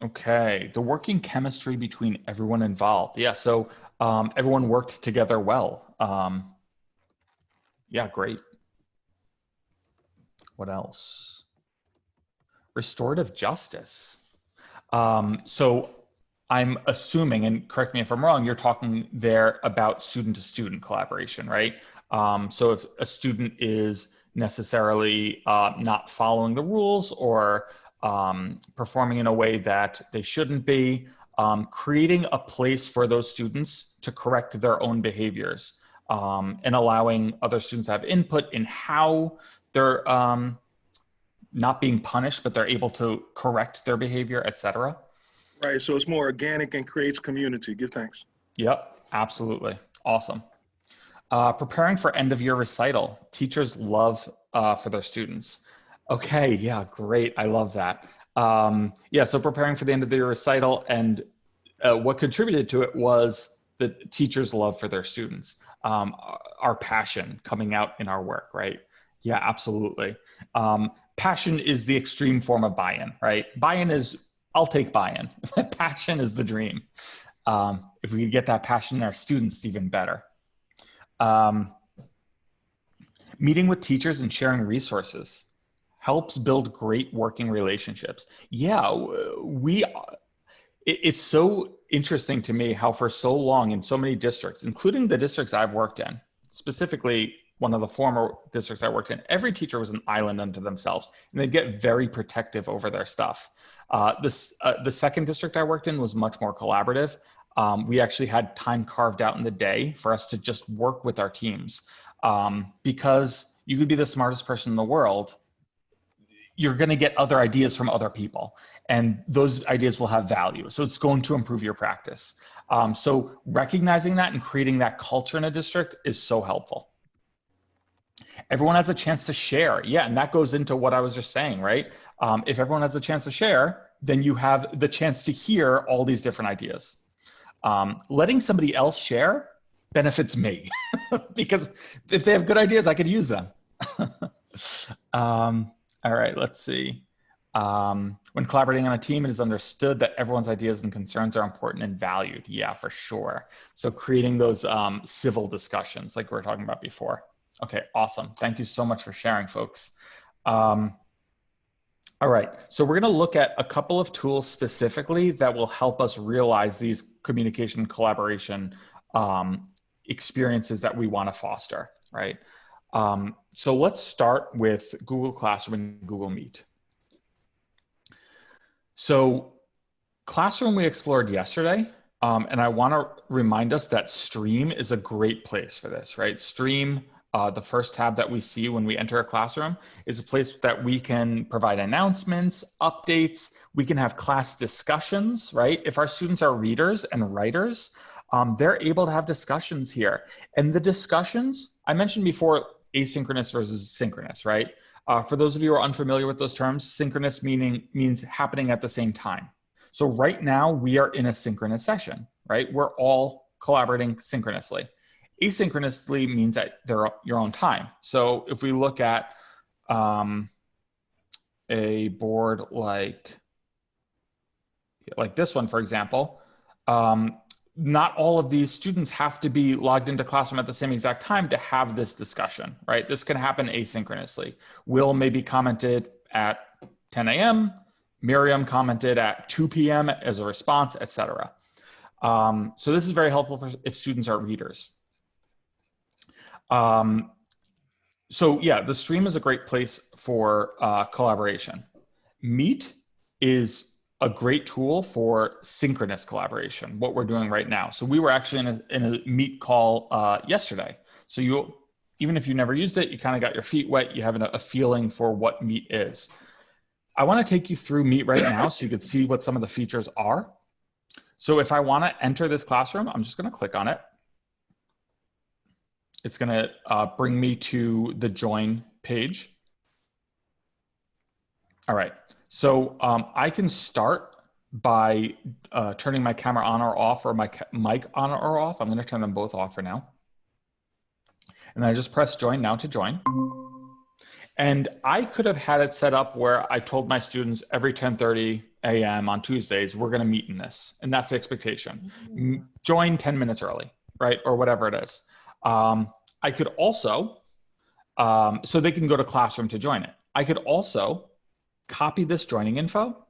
Okay, the working chemistry between everyone involved. Yeah, so everyone worked together well. Yeah, great. What else? Restorative justice. So I'm assuming, and correct me if I'm wrong, you're talking there about student-to-student collaboration, right? So if a student is necessarily not following the rules, or performing in a way that they shouldn't be, creating a place for those students to correct their own behaviors, and allowing other students to have input in how they're not being punished, but they're able to correct their behavior, etc. Right, so it's more organic and creates community. Give thanks. Yep, absolutely. Awesome. Preparing for end of year recital. Teachers love for their students. Okay, yeah, great. I love that. Yeah, so preparing for the end of the year recital, and what contributed to it was the teachers' love for their students, our passion coming out in our work, right? Yeah, absolutely. Passion is the extreme form of buy-in, right? Buy-in is, I'll take buy-in. Passion is the dream. If we could get that passion in our students, it's even better. Meeting with teachers and sharing resources helps build great working relationships. Yeah, It's so interesting to me how for so long in so many districts, including the districts I've worked in, specifically one of the former districts I worked in, every teacher was an island unto themselves, and they'd get very protective over their stuff. The second district I worked in was much more collaborative. We actually had time carved out in the day for us to just work with our teams, because you could be the smartest person in the world, you're going to get other ideas from other people, and those ideas will have value. So it's going to improve your practice. So recognizing that and creating that culture in a district is so helpful. Everyone has a chance to share. Yeah, and that goes into what I was just saying, right? If everyone has a chance to share, then you have the chance to hear all these different ideas. Letting somebody else share benefits me because if they have good ideas, I could use them. All right, let's see. When collaborating on a team, it is understood that everyone's ideas and concerns are important and valued. Yeah, for sure. So creating those civil discussions like we were talking about before. Okay, awesome. Thank you so much for sharing, folks. All right, so we're gonna look at a couple of tools specifically that will help us realize these communication and collaboration experiences that we wanna foster, right? So let's start with Google Classroom and Google Meet. So Classroom we explored yesterday, and I want to remind us that Stream is a great place for this, right? Stream, the first tab that we see when we enter a classroom, is a place that we can provide announcements, updates, we can have class discussions, right? If our students are readers and writers, they're able to have discussions here. And the discussions, I mentioned before, asynchronous versus synchronous, right? For those of you who are unfamiliar with those terms, synchronous means happening at the same time. So right now we are in a synchronous session, right? We're all collaborating synchronously. Asynchronously means that they're your own time. So if we look at a board like this one, for example, not all of these students have to be logged into Classroom at the same exact time to have this discussion, right? This can happen asynchronously. Will maybe commented at 10 a.m., Miriam commented at 2 p.m. as a response, etc. So this is very helpful for if students are readers. So yeah, the Stream is a great place for collaboration. Meet is a great tool for synchronous collaboration, what we're doing right now. So we were actually in a Meet call yesterday. So even if you never used it, you kind of got your feet wet, you have a feeling for what Meet is. I want to take you through Meet right now so you can see what some of the features are. So if I want to enter this classroom, I'm just going to click on it. It's going to bring me to the join page. All right, so I can start by turning my camera on or off, or my mic on or off. I'm going to turn them both off for now. And I just press join now to join. And I could have had it set up where I told my students every 10:30 a.m. on Tuesdays, we're going to meet in this. And that's the expectation. Join 10 minutes early, right? Or whatever it is. I could also, so they can go to Classroom to join it. I could also copy this joining info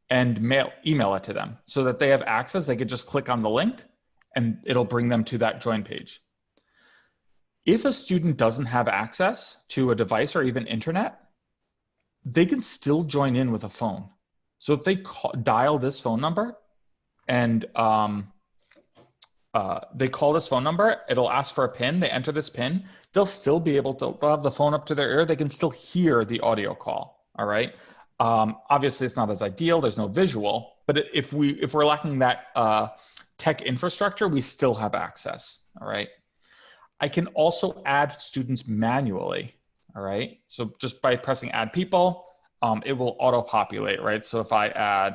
and email it to them so that they have access. They could just click on the link and it'll bring them to that join page. If a student doesn't have access to a device or even internet, they can still join in with a phone. So if they dial this phone number and they call this phone number, it'll ask for a PIN, they enter this PIN, they'll still be able to, they'll have the phone up to their ear, they can still hear the audio call, all right? Obviously it's not as ideal, there's no visual, but if we're lacking that tech infrastructure, we still have access, all right? I can also add students manually, all right? So just by pressing add people, it will auto-populate, right? So if I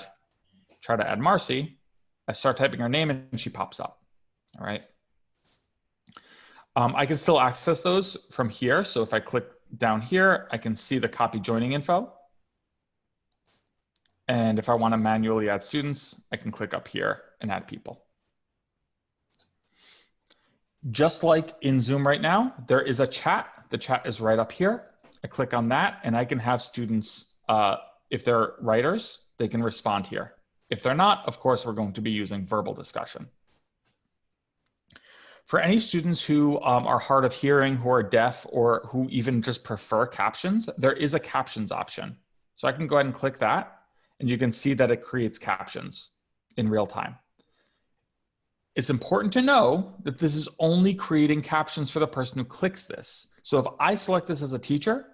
try to add Marcy, I start typing her name and she pops up, all right? I can still access those from here. So if I click down here, I can see the copy joining info. And if I want to manually add students, I can click up here and add people. Just like in Zoom right now, there is a chat. The chat is right up here. I click on that and I can have students, if they're writers, they can respond here. If they're not, of course, we're going to be using verbal discussion. For any students who are hard of hearing, who are deaf, or who even just prefer captions, there is a captions option. So I can go ahead and click that, and you can see that it creates captions in real time. It's important to know that this is only creating captions for the person who clicks this. So if I select this as a teacher,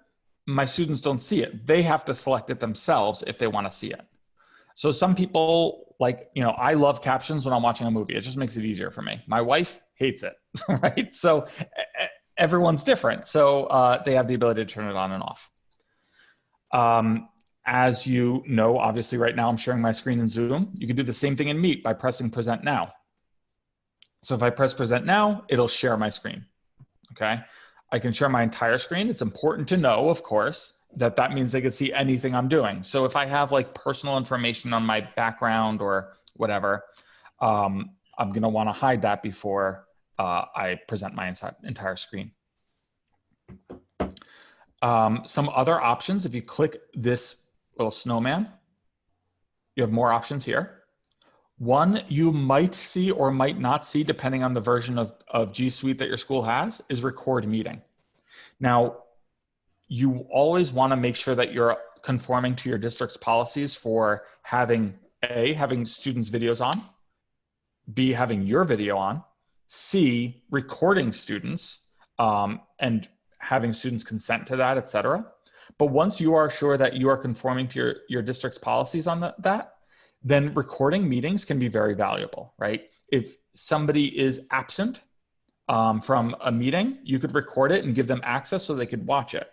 my students don't see it. They have to select it themselves if they want to see it. So some people, like, I love captions when I'm watching a movie. It just makes it easier for me. My wife hates it, right? So everyone's different. So they have the ability to turn it on and off. As you know, obviously right now I'm sharing my screen in Zoom. You can do the same thing in Meet by pressing Present Now. So if I press Present Now, it'll share my screen, okay? I can share my entire screen. It's important to know, of course, that means they can see anything I'm doing. So if I have like personal information on my background or whatever, I'm gonna wanna hide that before I present my entire screen. Some other options, if you click this little snowman, you have more options here. One you might see or might not see, depending on the version of G Suite that your school has, is record meeting. Now, you always want to make sure that you're conforming to your district's policies for having A, having students' videos on, B, having your video on, C, recording students, and having students consent to that, etc. But once you are sure that you are conforming to your district's policies on that, then recording meetings can be very valuable, right? If somebody is absent from a meeting, you could record it and give them access so they could watch it.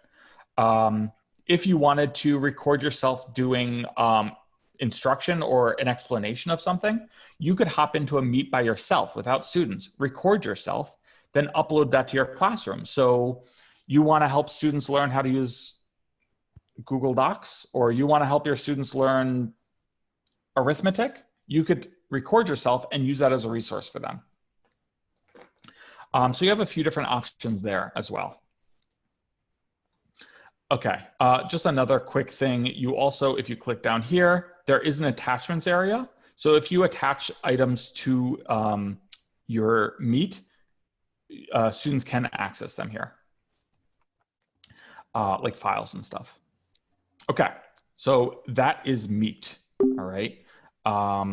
If you wanted to record yourself doing instruction or an explanation of something, you could hop into a Meet by yourself without students, record yourself, then upload that to your classroom. So you want to help students learn how to use Google Docs, or you want to help your students learn arithmetic, you could record yourself and use that as a resource for them. So you have a few different options there as well. Okay, just another quick thing. You also, if you click down here, there is an attachments area. So if you attach items to your Meet, students can access them here, like files and stuff. Okay, so that is Meet, all right? Let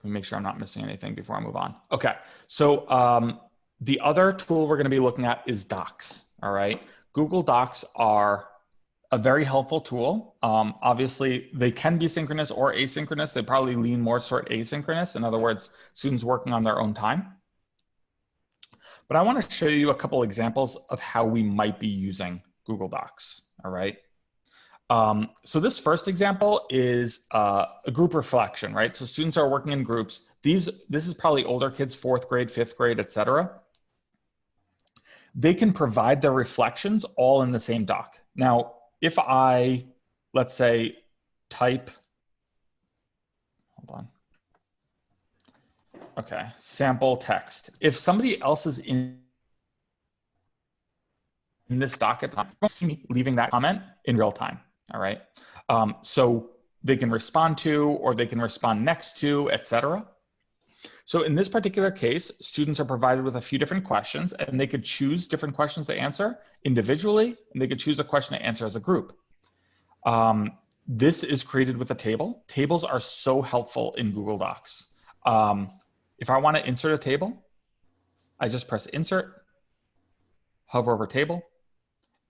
me make sure I'm not missing anything before I move on. Okay, so the other tool we're gonna be looking at is Docs, all right? Google Docs are a very helpful tool. Obviously, they can be synchronous or asynchronous. They probably lean more toward asynchronous. In other words, students working on their own time. But I want to show you a couple examples of how we might be using Google Docs, all right? So this first example is a group reflection, right? So students are working in groups. This is probably older kids, 4th grade, 5th grade, etc. They can provide their reflections all in the same doc. Now, if I, let's say, type, hold on. Okay, sample text. If somebody else is in this doc at the time, you'll see me leaving that comment in real time, all right? So they can respond to, or they can respond next to, etc. So in this particular case, students are provided with a few different questions, and they could choose different questions to answer individually, and they could choose a question to answer as a group. This is created with a table. Tables are so helpful in Google Docs. If I want to insert a table, I just press Insert, hover over Table,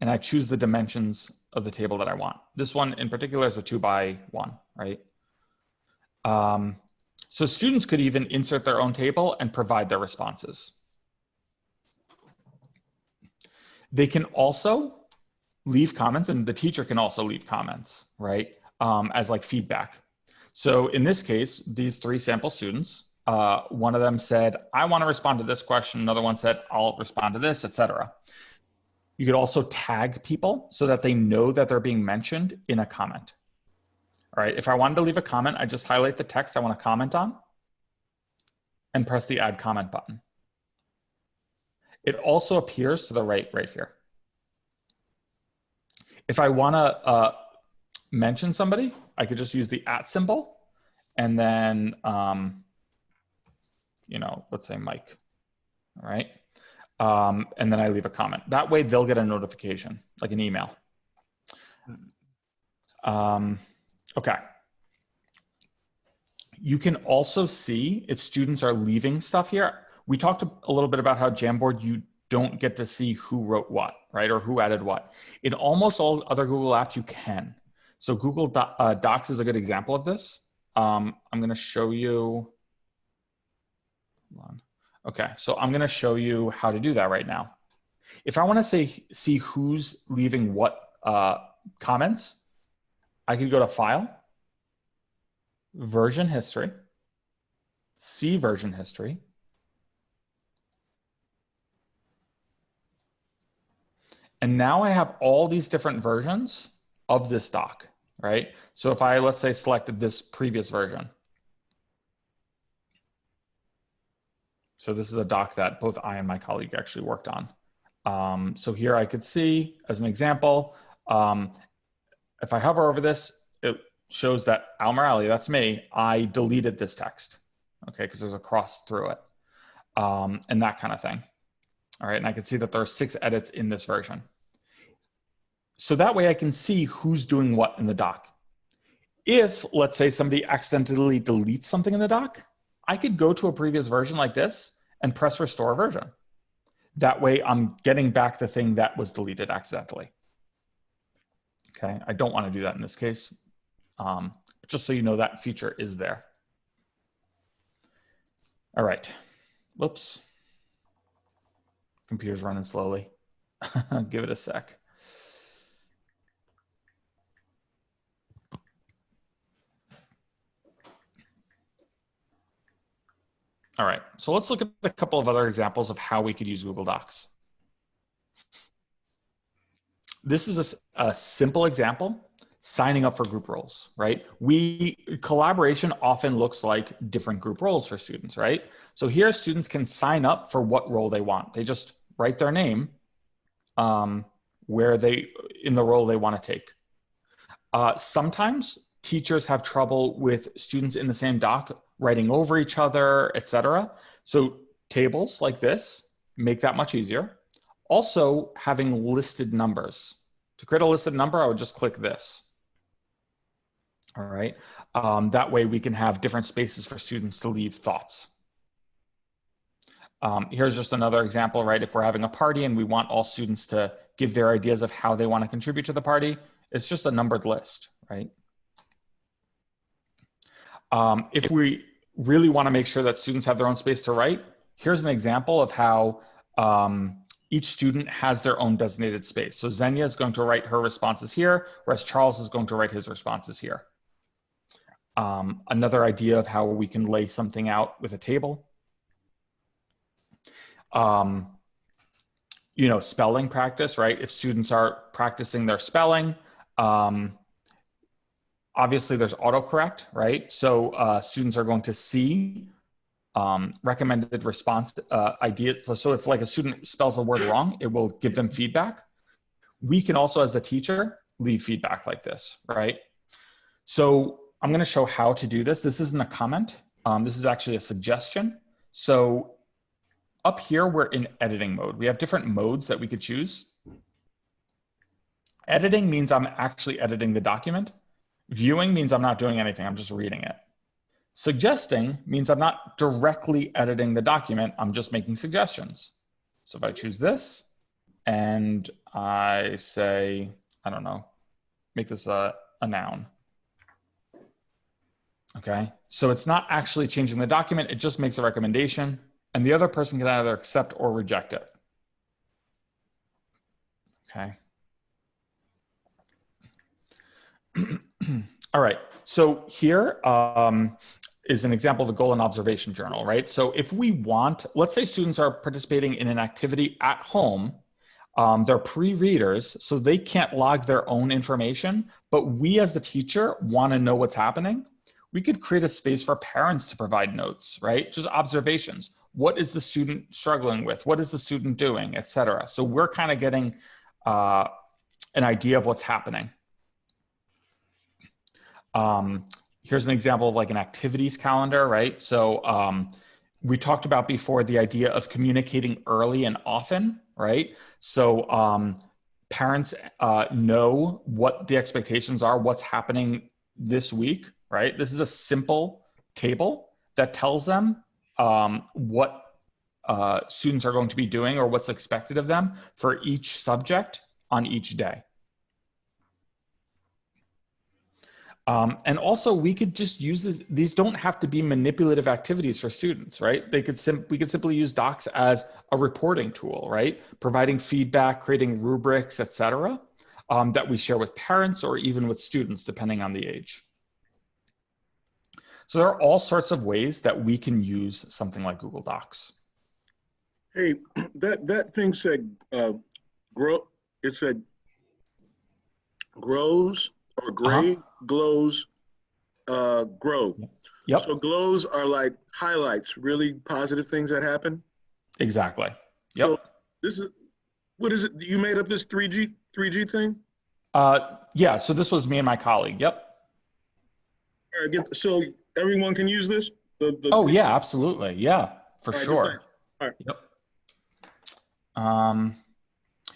and I choose the dimensions of the table that I want. This one in particular is a 2x1, right? So students could even insert their own table and provide their responses. They can also leave comments, and the teacher can also leave comments, right? As like feedback. So in this case, these 3 sample students, one of them said, I want to respond to this question. Another one said, I'll respond to this, etc. You could also tag people so that they know that they're being mentioned in a comment. All right, if I wanted to leave a comment, I just highlight the text I want to comment on and press the Add Comment button. It also appears to the right here. If I want to mention somebody, I could just use the @ symbol. and then, you know, let's say Mike, all right? And then I leave a comment. That way they'll get a notification, like an email. Okay. You can also see if students are leaving stuff here. We talked a little bit about how Jamboard, you don't get to see who wrote what, right? Or who added what. In almost all other Google apps, you can. So Google Docs is a good example of this. I'm going to show you. Hold on. Okay, so I'm going to show you how to do that right now. If I want to see who's leaving what comments, I could go to File, Version History, see Version History, and now I have all these different versions of this doc, right? So if I, let's say, selected this previous version. So this is a doc that both I and my colleague actually worked on. So here I could see, as an example, if I hover over this, it shows that Al Morali, that's me, I deleted this text, okay, because there's a cross through it, and that kind of thing. All right, and I can see that there are 6 edits in this version. So that way I can see who's doing what in the doc. If, let's say, somebody accidentally deletes something in the doc, I could go to a previous version like this and press Restore Version. That way I'm getting back the thing that was deleted accidentally. Okay, I don't want to do that in this case, just so you know that feature is there. All right, whoops. Computer's running slowly. Give it a sec. All right, so let's look at a couple of other examples of how we could use Google Docs. This is a simple example, signing up for group roles, right? Collaboration often looks like different group roles for students, right? So here students can sign up for what role they want. They just write their name in the role they want to take. Sometimes teachers have trouble with students in the same doc writing over each other, etc. So tables like this make that much easier. Also, having listed numbers. To create a listed number, I would just click this. All right. That way we can have different spaces for students to leave thoughts. Here's just another example, right? If we're having a party and we want all students to give their ideas of how they want to contribute to the party, it's just a numbered list, right? If we really want to make sure that students have their own space to write, here's an example of how each student has their own designated space. So Xenia is going to write her responses here, whereas Charles is going to write his responses here. Another idea of how we can lay something out with a table. You know, spelling practice, right? If students are practicing their spelling, obviously there's autocorrect, right? So students are going to see recommended response ideas. So if like a student spells a word wrong, it will give them feedback. We can also, as the teacher, leave feedback like this, right? So I'm going to show how to do this. This isn't a comment. This is actually a suggestion. So up here, we're in editing mode. We have different modes that we could choose. Editing means I'm actually editing the document. Viewing means I'm not doing anything. I'm just reading it. Suggesting means I'm not directly editing the document. I'm just making suggestions. So if I choose this and I say, I don't know, make this a noun. Okay, so it's not actually changing the document. It just makes a recommendation, and the other person can either accept or reject it. Okay. All right, so here is an example of the goal and observation journal, right? So if we want, let's say students are participating in an activity at home, they're pre-readers, so they can't log their own information, but we as the teacher want to know what's happening. We could create a space for parents to provide notes, right? Just observations. What is the student struggling with? What is the student doing, et cetera? So we're kind of getting an idea of what's happening. here's an example of like an activities calendar, right? So we talked about before the idea of communicating early and often, right? So parents know what the expectations are, what's happening this week, right? This is a simple table that tells them what students are going to be doing or what's expected of them for each subject on each day. And also we could just use this, these don't have to be manipulative activities for students, right? We could simply use docs as a reporting tool, right? Providing feedback, creating rubrics, etc., that we share with parents or even with students, depending on the age. So there are all sorts of ways that we can use something like Google Docs. Hey, that thing said grow. It said grows or gray glows, grow. Yep. So glows are like highlights, really positive things that happen. Exactly. Yep. So this is, what is it? You made up this 3G thing? Yeah. So this was me and my colleague. Yep. All right, so everyone can use this? Oh yeah, absolutely. Yeah, for sure. All right. Yep.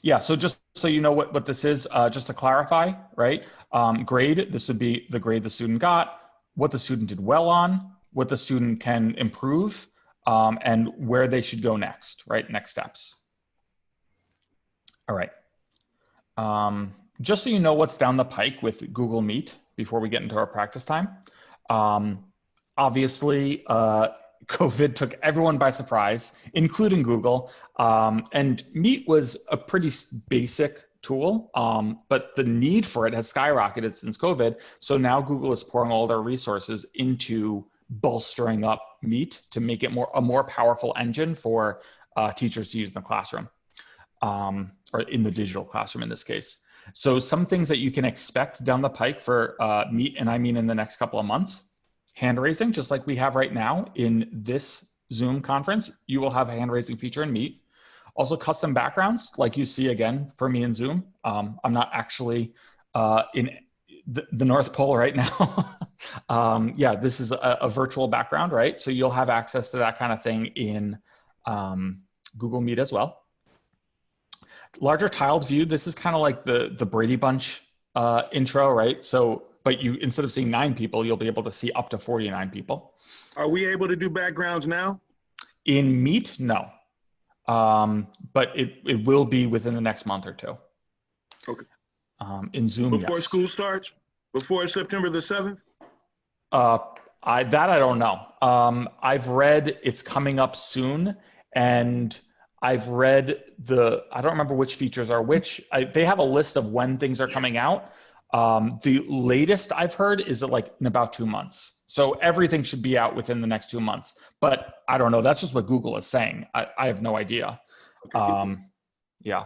Yeah, so just so you know what this is, just to clarify, right? Grade, this would be the grade the student got, what the student did well on, what the student can improve, and where they should go next, right? Next steps. All right. Just so you know what's down the pike with Google Meet before we get into our practice time. Obviously, COVID took everyone by surprise, including Google, and Meet was a pretty basic tool, but the need for it has skyrocketed since COVID. So now Google is pouring all their resources into bolstering up Meet to make it a more powerful engine for teachers to use in the classroom, or in the digital classroom in this case. So some things that you can expect down the pike for Meet, and I mean in the next couple of months. Hand raising, just like we have right now in this Zoom conference, you will have a hand raising feature in Meet. Also custom backgrounds, like you see again for me in Zoom. I'm not actually in the North Pole right now. Yeah, this is a virtual background, right? So you'll have access to that kind of thing in Google Meet as well. Larger tiled view, this is kind of like the Brady Bunch intro, right? So, but you, instead of seeing 9 people, you'll be able to see up to 49 people. Are we able to do backgrounds now? In Meet, no. But it will be within the next month or 2. Okay. In Zoom, before yes. School starts? Before September the 7th? I don't know. I've read it's coming up soon, and I've read I don't remember which features are which. They have a list of when things are coming out. The latest I've heard is like in about 2 months. So everything should be out within the next 2 months. But I don't know. That's just what Google is saying. I have no idea. Okay. Yeah.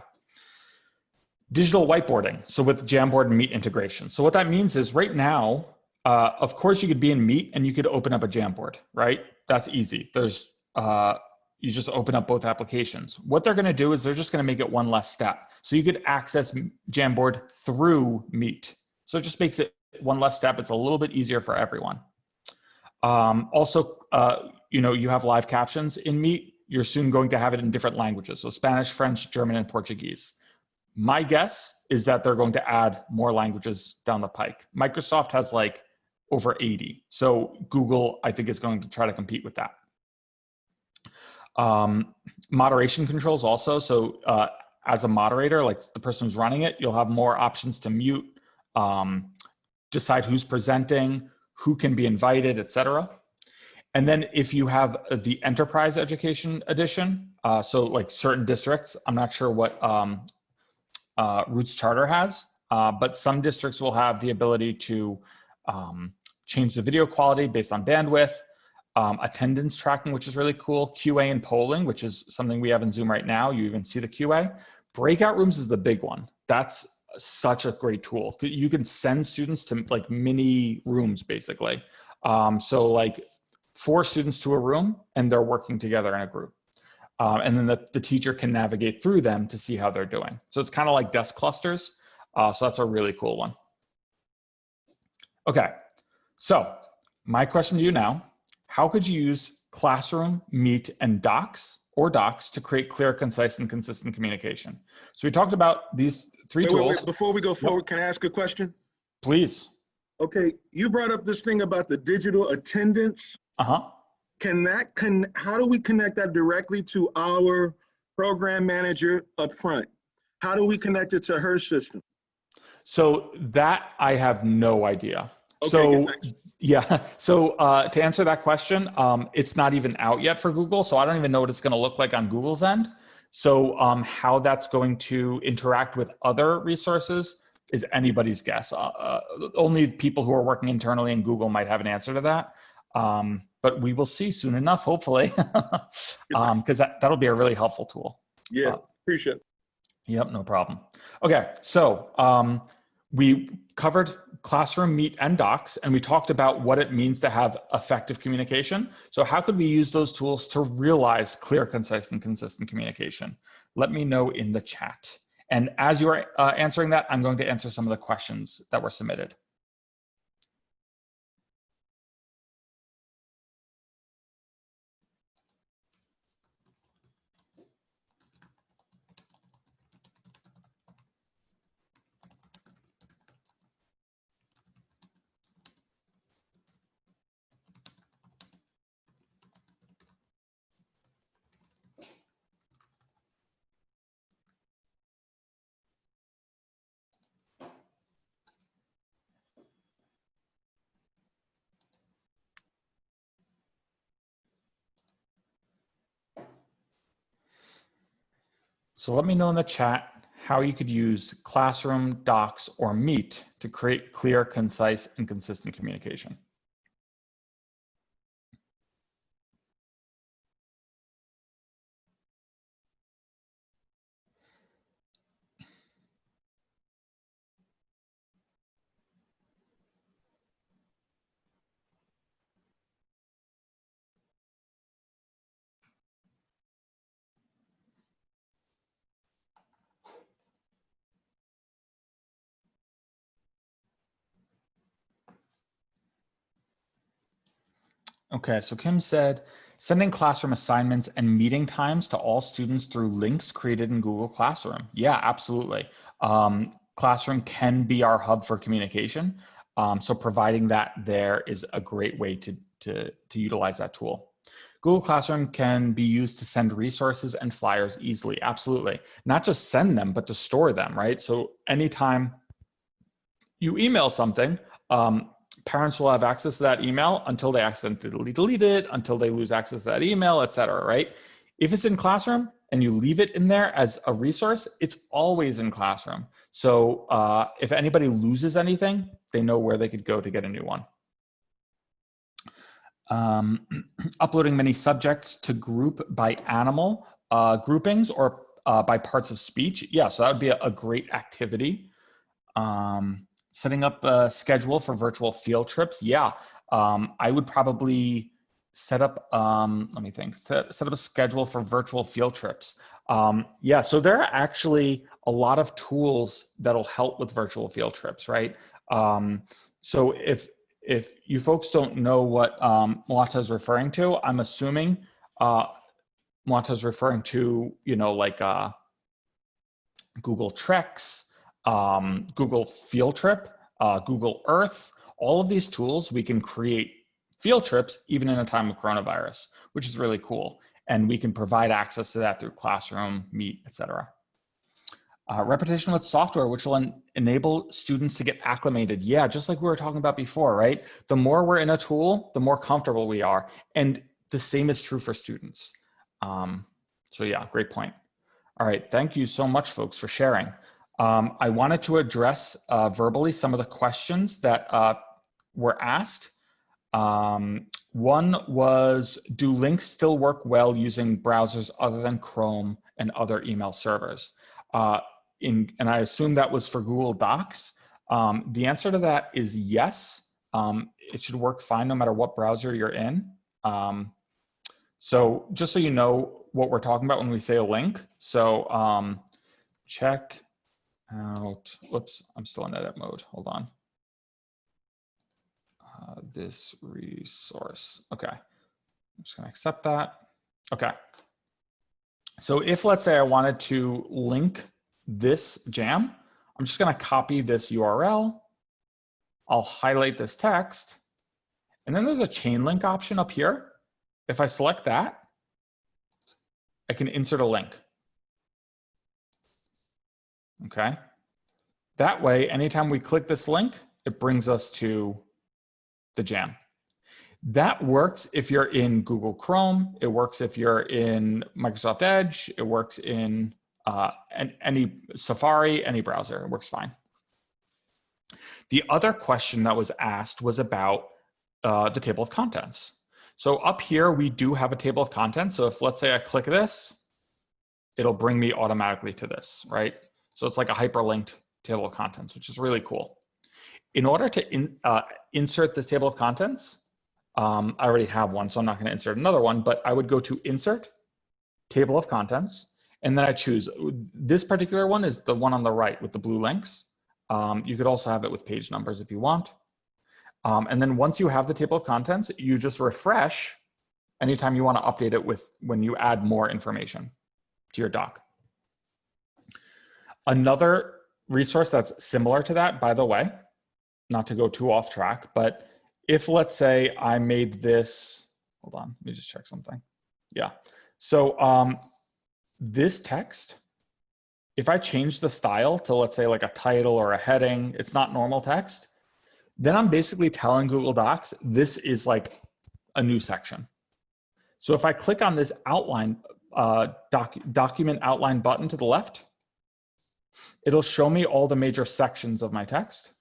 Digital whiteboarding. So with Jamboard and Meet integration. So what that means is right now, of course, you could be in Meet and you could open up a Jamboard, right? That's easy. You just open up both applications. What they're going to do is they're just going to make it one less step. So you could access Jamboard through Meet. So it just makes it one less step. It's a little bit easier for everyone. Also, you have live captions in Meet. You're soon going to have it in different languages. So Spanish, French, German, and Portuguese. My guess is that they're going to add more languages down the pike. Microsoft has like over 80. So Google, I think, is going to try to compete with that. Moderation controls also. So as a moderator, like the person who's running it, you'll have more options to mute, decide who's presenting, who can be invited, etc. And then if you have the Enterprise Education Edition, so like certain districts, I'm not sure what Roots Charter has, but some districts will have the ability to change the video quality based on bandwidth, attendance tracking, which is really cool, QA and polling, which is something we have in Zoom right now. You even see the QA. Breakout rooms is the big one. That's such a great tool. You can send students to like mini rooms, basically. So like 4 students to a room, and they're working together in a group. And then the teacher can navigate through them to see how they're doing. So it's kind of like desk clusters. So that's a really cool one. Okay, so My question to you now, how could you use Classroom, Meet, and Docs to create clear, concise, and consistent communication? So we talked about these three tools. Wait. Before we go forward, can I ask a question? Please. Okay, you brought up this thing about the digital attendance. Uh-huh. How do we connect that directly to our program manager up front? How do we connect it to her system? So that I have no idea. Okay, so thanks. yeah, so to answer that question, it's not even out yet for Google, so I don't even know what it's going to look like on Google's end. So how that's going to interact with other resources is anybody's guess. Only people who are working internally in Google might have an answer to that. But we will see soon enough, hopefully, because that'll be a really helpful tool. Yeah, appreciate it. Yep, no problem. Okay, so we covered Classroom, Meet, and Docs, and we talked about what it means to have effective communication. So how could we use those tools to realize clear, concise, and consistent communication? Let me know in the chat. And as you are answering that, I'm going to answer some of the questions that were submitted. So let me know in the chat how you could use Classroom, Docs, or Meet to create clear, concise, and consistent communication. Okay, so Kim said, sending classroom assignments and meeting times to all students through links created in Google Classroom. Yeah, absolutely. Classroom can be our hub for communication. So providing that there is a great way to utilize that tool. Google Classroom can be used to send resources and flyers easily. Absolutely. Not just send them, but to store them, right? So anytime you email something, parents will have access to that email until they accidentally delete it, until they lose access to that email, et cetera, right? If it's in Classroom and you leave it in there as a resource, it's always in Classroom. So if anybody loses anything, they know where they could go to get a new one. Uploading many subjects to group by animal groupings or by parts of speech. Yeah, so that would be a great activity. Setting up a schedule for virtual field trips. Yeah, I would probably set up, let me think, set up a schedule for virtual field trips. Yeah, so there are actually a lot of tools that'll help with virtual field trips, right? So if you folks don't know what Malata is referring to, I'm assuming Malata is referring to, you know, like Google Trex, Google Field Trip, Google Earth. All of these tools, we can create field trips even in a time of coronavirus, which is really cool. And we can provide access to that through Classroom, Meet, etc. Repetition with software, which will enable students to get acclimated. Yeah, just like we were talking about before, right? The more we're in a tool, the more comfortable we are. And the same is true for students. So yeah, great point. All right, thank you so much, folks, for sharing. I wanted to address verbally some of the questions that were asked. One was, do links still work well using browsers other than Chrome and other email servers? And I assume that was for Google Docs. The answer to that is yes. It should work fine no matter what browser you're in. So just so you know what we're talking about when we say a link. So check out, whoops, I'm still in edit mode, hold on. this resource. Okay, I'm just gonna accept that. Okay. So if, let's say, I wanted to link this jam, I'm just gonna copy this URL. I'll highlight this text, and then there's a chain link option up here. If I select that, I can insert a link. Okay. That way, anytime we click this link, it brings us to the jam. That works if you're in Google Chrome. It works if you're in Microsoft Edge. It works in any Safari, any browser. It works fine. The other question that was asked was about the table of contents. So up here, we do have a table of contents. So if, let's say, I click this, it'll bring me automatically to this, right? So it's like a hyperlinked table of contents, which is really cool. In order to insert this table of contents, I already have one, so I'm not going to insert another one, but I would go to Insert, Table of Contents, and then I choose. This particular one is the one on the right with the blue links. You could also have it with page numbers if you want. And then once you have the table of contents, you just refresh anytime you want to update it with when you add more information to your doc. Another resource that's similar to that, by the way, not to go too off track, but if, let's say, I made this, hold on, let me just check something. Yeah, so this text, if I change the style to, let's say, like a title or a heading, it's not normal text, then I'm basically telling Google Docs this is like a new section. So if I click on this outline, document outline button to the left, it'll show me all the major sections of my text,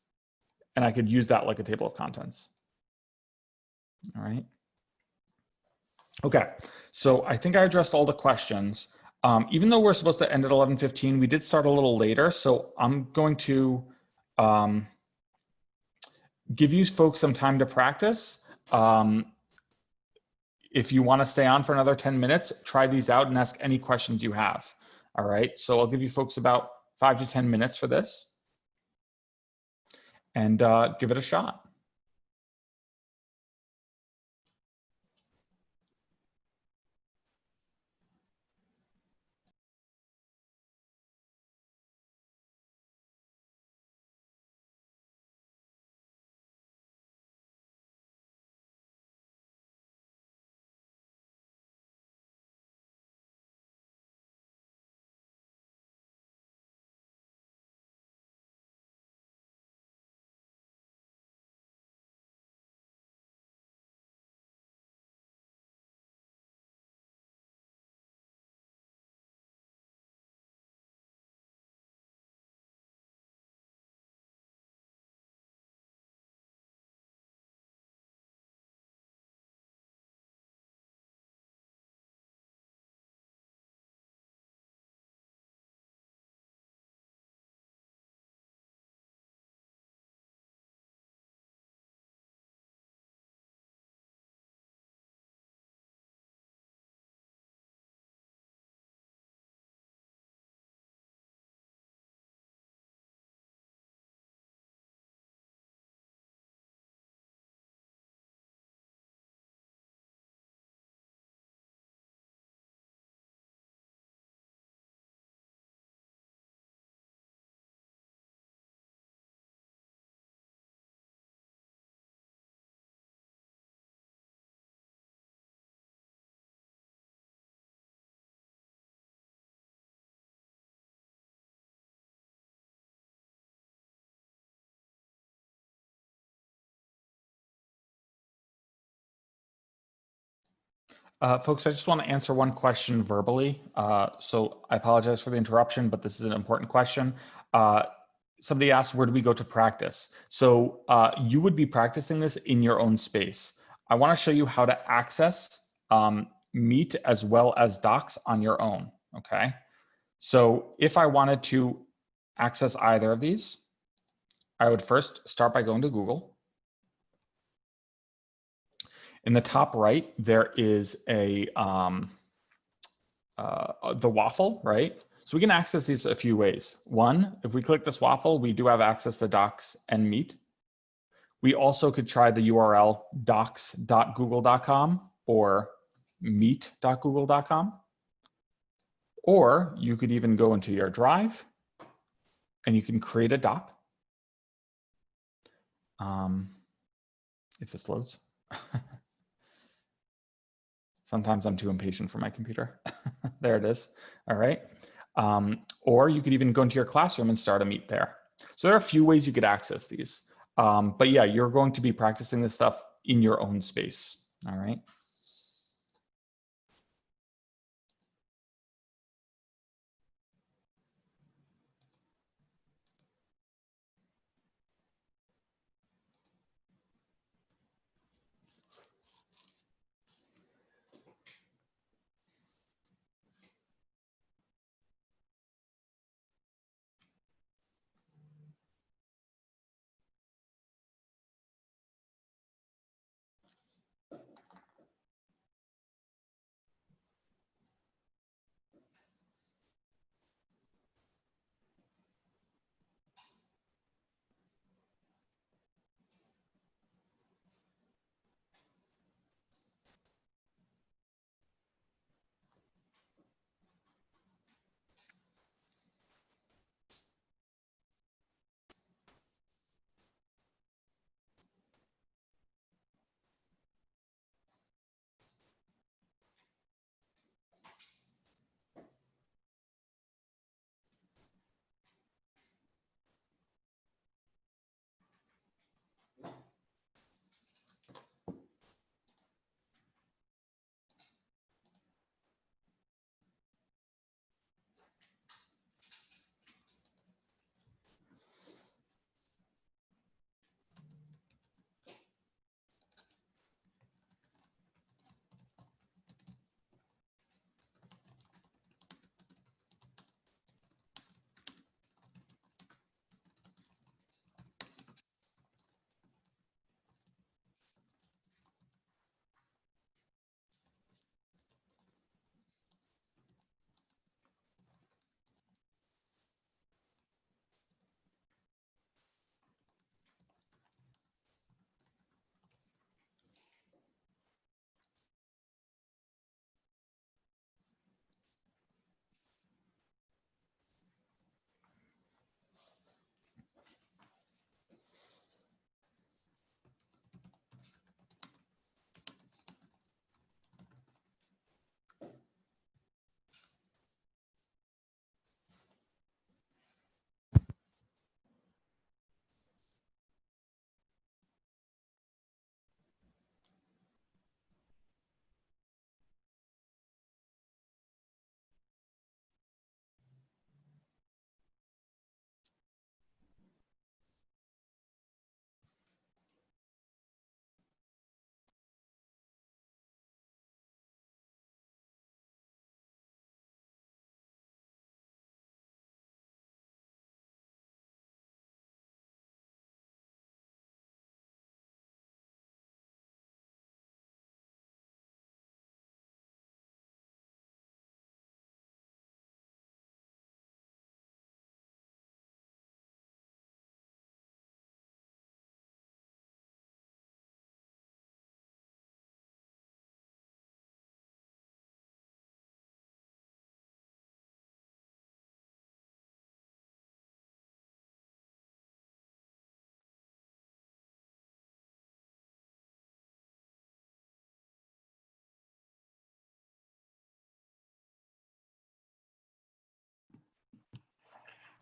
and I could use that like a table of contents. All right. Okay, so I think I addressed all the questions. Even though we're supposed to end at 11:15, we did start a little later, so I'm going to give you folks some time to practice. If you want to stay on for another 10 minutes, try these out and ask any questions you have. All right, so I'll give you folks about 5 to 10 minutes for this, and give it a shot. Folks, I just want to answer one question verbally. So I apologize for the interruption, but this is an important question. Somebody asked, where do we go to practice? So you would be practicing this in your own space. I want to show you how to access Meet as well as Docs on your own, okay? So if I wanted to access either of these, I would first start by going to Google. In the top right, there is the waffle, right? So we can access these a few ways. One, if we click this waffle, we do have access to Docs and Meet. We also could try the URL docs.google.com or meet.google.com. Or you could even go into your Drive and you can create a doc. If this loads. Sometimes I'm too impatient for my computer. There it is. All right. Or you could even go into your classroom and start a Meet there. So there are a few ways you could access these. But yeah, you're going to be practicing this stuff in your own space. All right.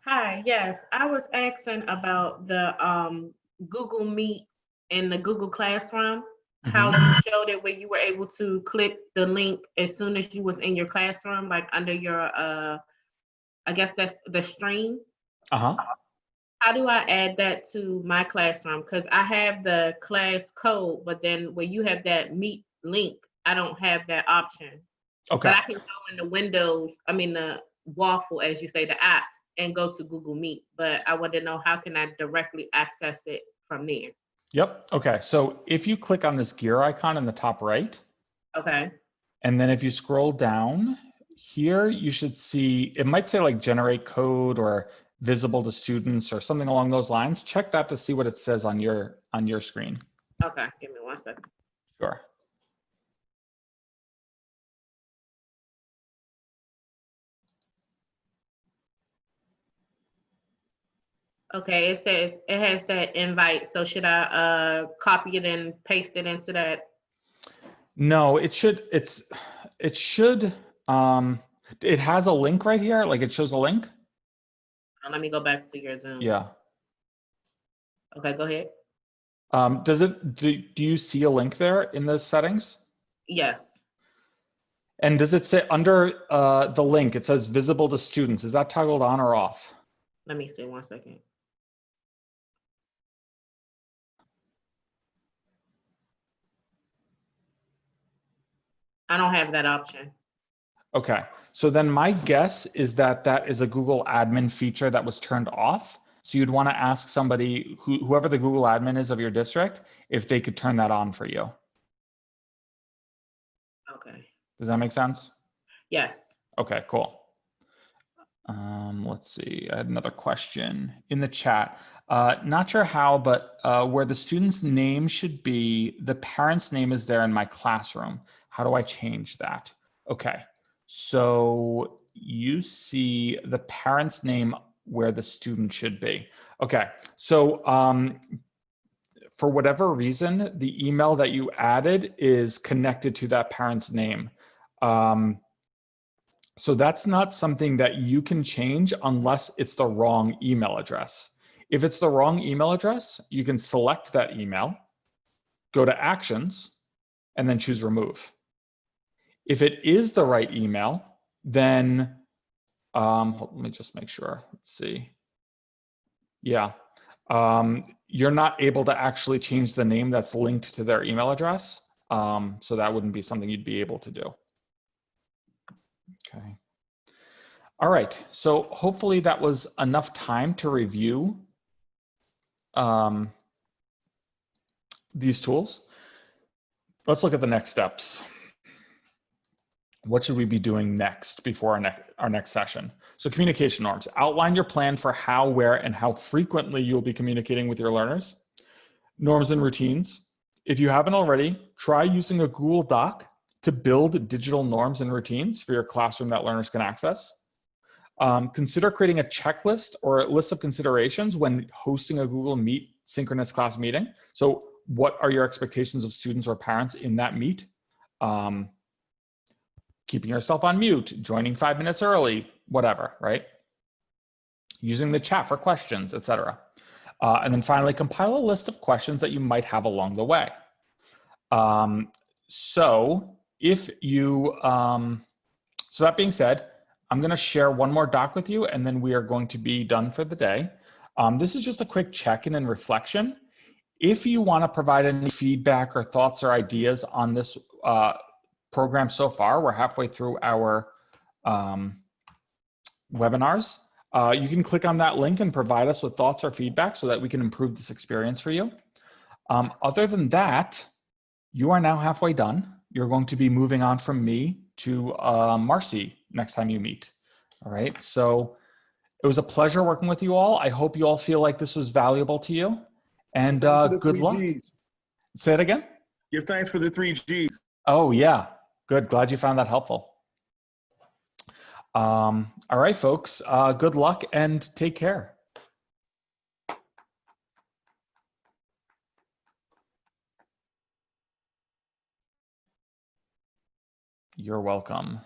Hi, yes, I was asking about the Google Meet and the Google Classroom, how you showed it where you were able to click the link as soon as you was in your classroom, like under your I guess that's the stream. Uh-huh. How do I add that to my classroom? Because I have the class code, but then where you have that Meet link, I don't have that option. Okay. But I can go in the Windows, I mean the Waffle, as you say, the apps, and go to Google Meet. But I want to know, how can I directly access it from there? Yep. Okay. So if you click on this gear icon in the top right, Okay. and then if you scroll down here, you should see, it might say like generate code or visible to students or something along those lines. Check that to see what it says on your screen. Okay, give me 1 second. Sure. Okay, it says it has that invite. So should I copy it and paste it into that? No, it should. It has a link right here. Like it shows a link. Let me go back to your Zoom. Yeah. Okay, go ahead. Do you see a link there in the settings? Yes. And does it say under the link, it says visible to students? Is that toggled on or off? Let me see 1 second. I don't have that option. Okay, so then my guess is that that is a Google admin feature that was turned off. So you'd want to ask somebody, whoever the Google admin is of your district, if they could turn that on for you. Okay. Does that make sense? Yes. Okay, cool. Let's see, I had another question in the chat. Not sure how, but where the student's name should be, the parent's name is there in my classroom. How do I change that? Okay, so you see the parent's name where the student should be. Okay, so for whatever reason, the email that you added is connected to that parent's name. So that's not something that you can change unless it's the wrong email address. If it's the wrong email address, you can select that email, go to Actions, and then choose Remove. If it is the right email, then let me just make sure. Let's see. Yeah, you're not able to actually change the name that's linked to their email address. So that wouldn't be something you'd be able to do. Okay. All right, so hopefully that was enough time to review these tools. Let's look at the next steps. What should we be doing next before our next session? So communication norms. Outline your plan for how, where, and how frequently you'll be communicating with your learners. Norms and routines. If you haven't already, try using a Google Doc to build digital norms and routines for your classroom that learners can access. Consider creating a checklist or a list of considerations when hosting a Google Meet synchronous class meeting. So what are your expectations of students or parents in that meet? Keeping yourself on mute, joining 5 minutes early, whatever, right? Using the chat for questions, etc. And then finally, compile a list of questions that you might have along the way. So that being said, I'm going to share one more doc with you, and then we are going to be done for the day. This is just a quick check-in and reflection. If you want to provide any feedback or thoughts or ideas on this program so far, we're halfway through our webinars. You can click on that link and provide us with thoughts or feedback so that we can improve this experience for you. Other than that, you are now halfway done. You're going to be moving on from me to Marcy next time you meet. All right, so it was a pleasure working with you all. I hope you all feel like this was valuable to you, and good luck. Gs. Say it again. Give thanks for the 3 Gs. Oh yeah, good. Glad you found that helpful. All right, folks, good luck and take care. You're welcome.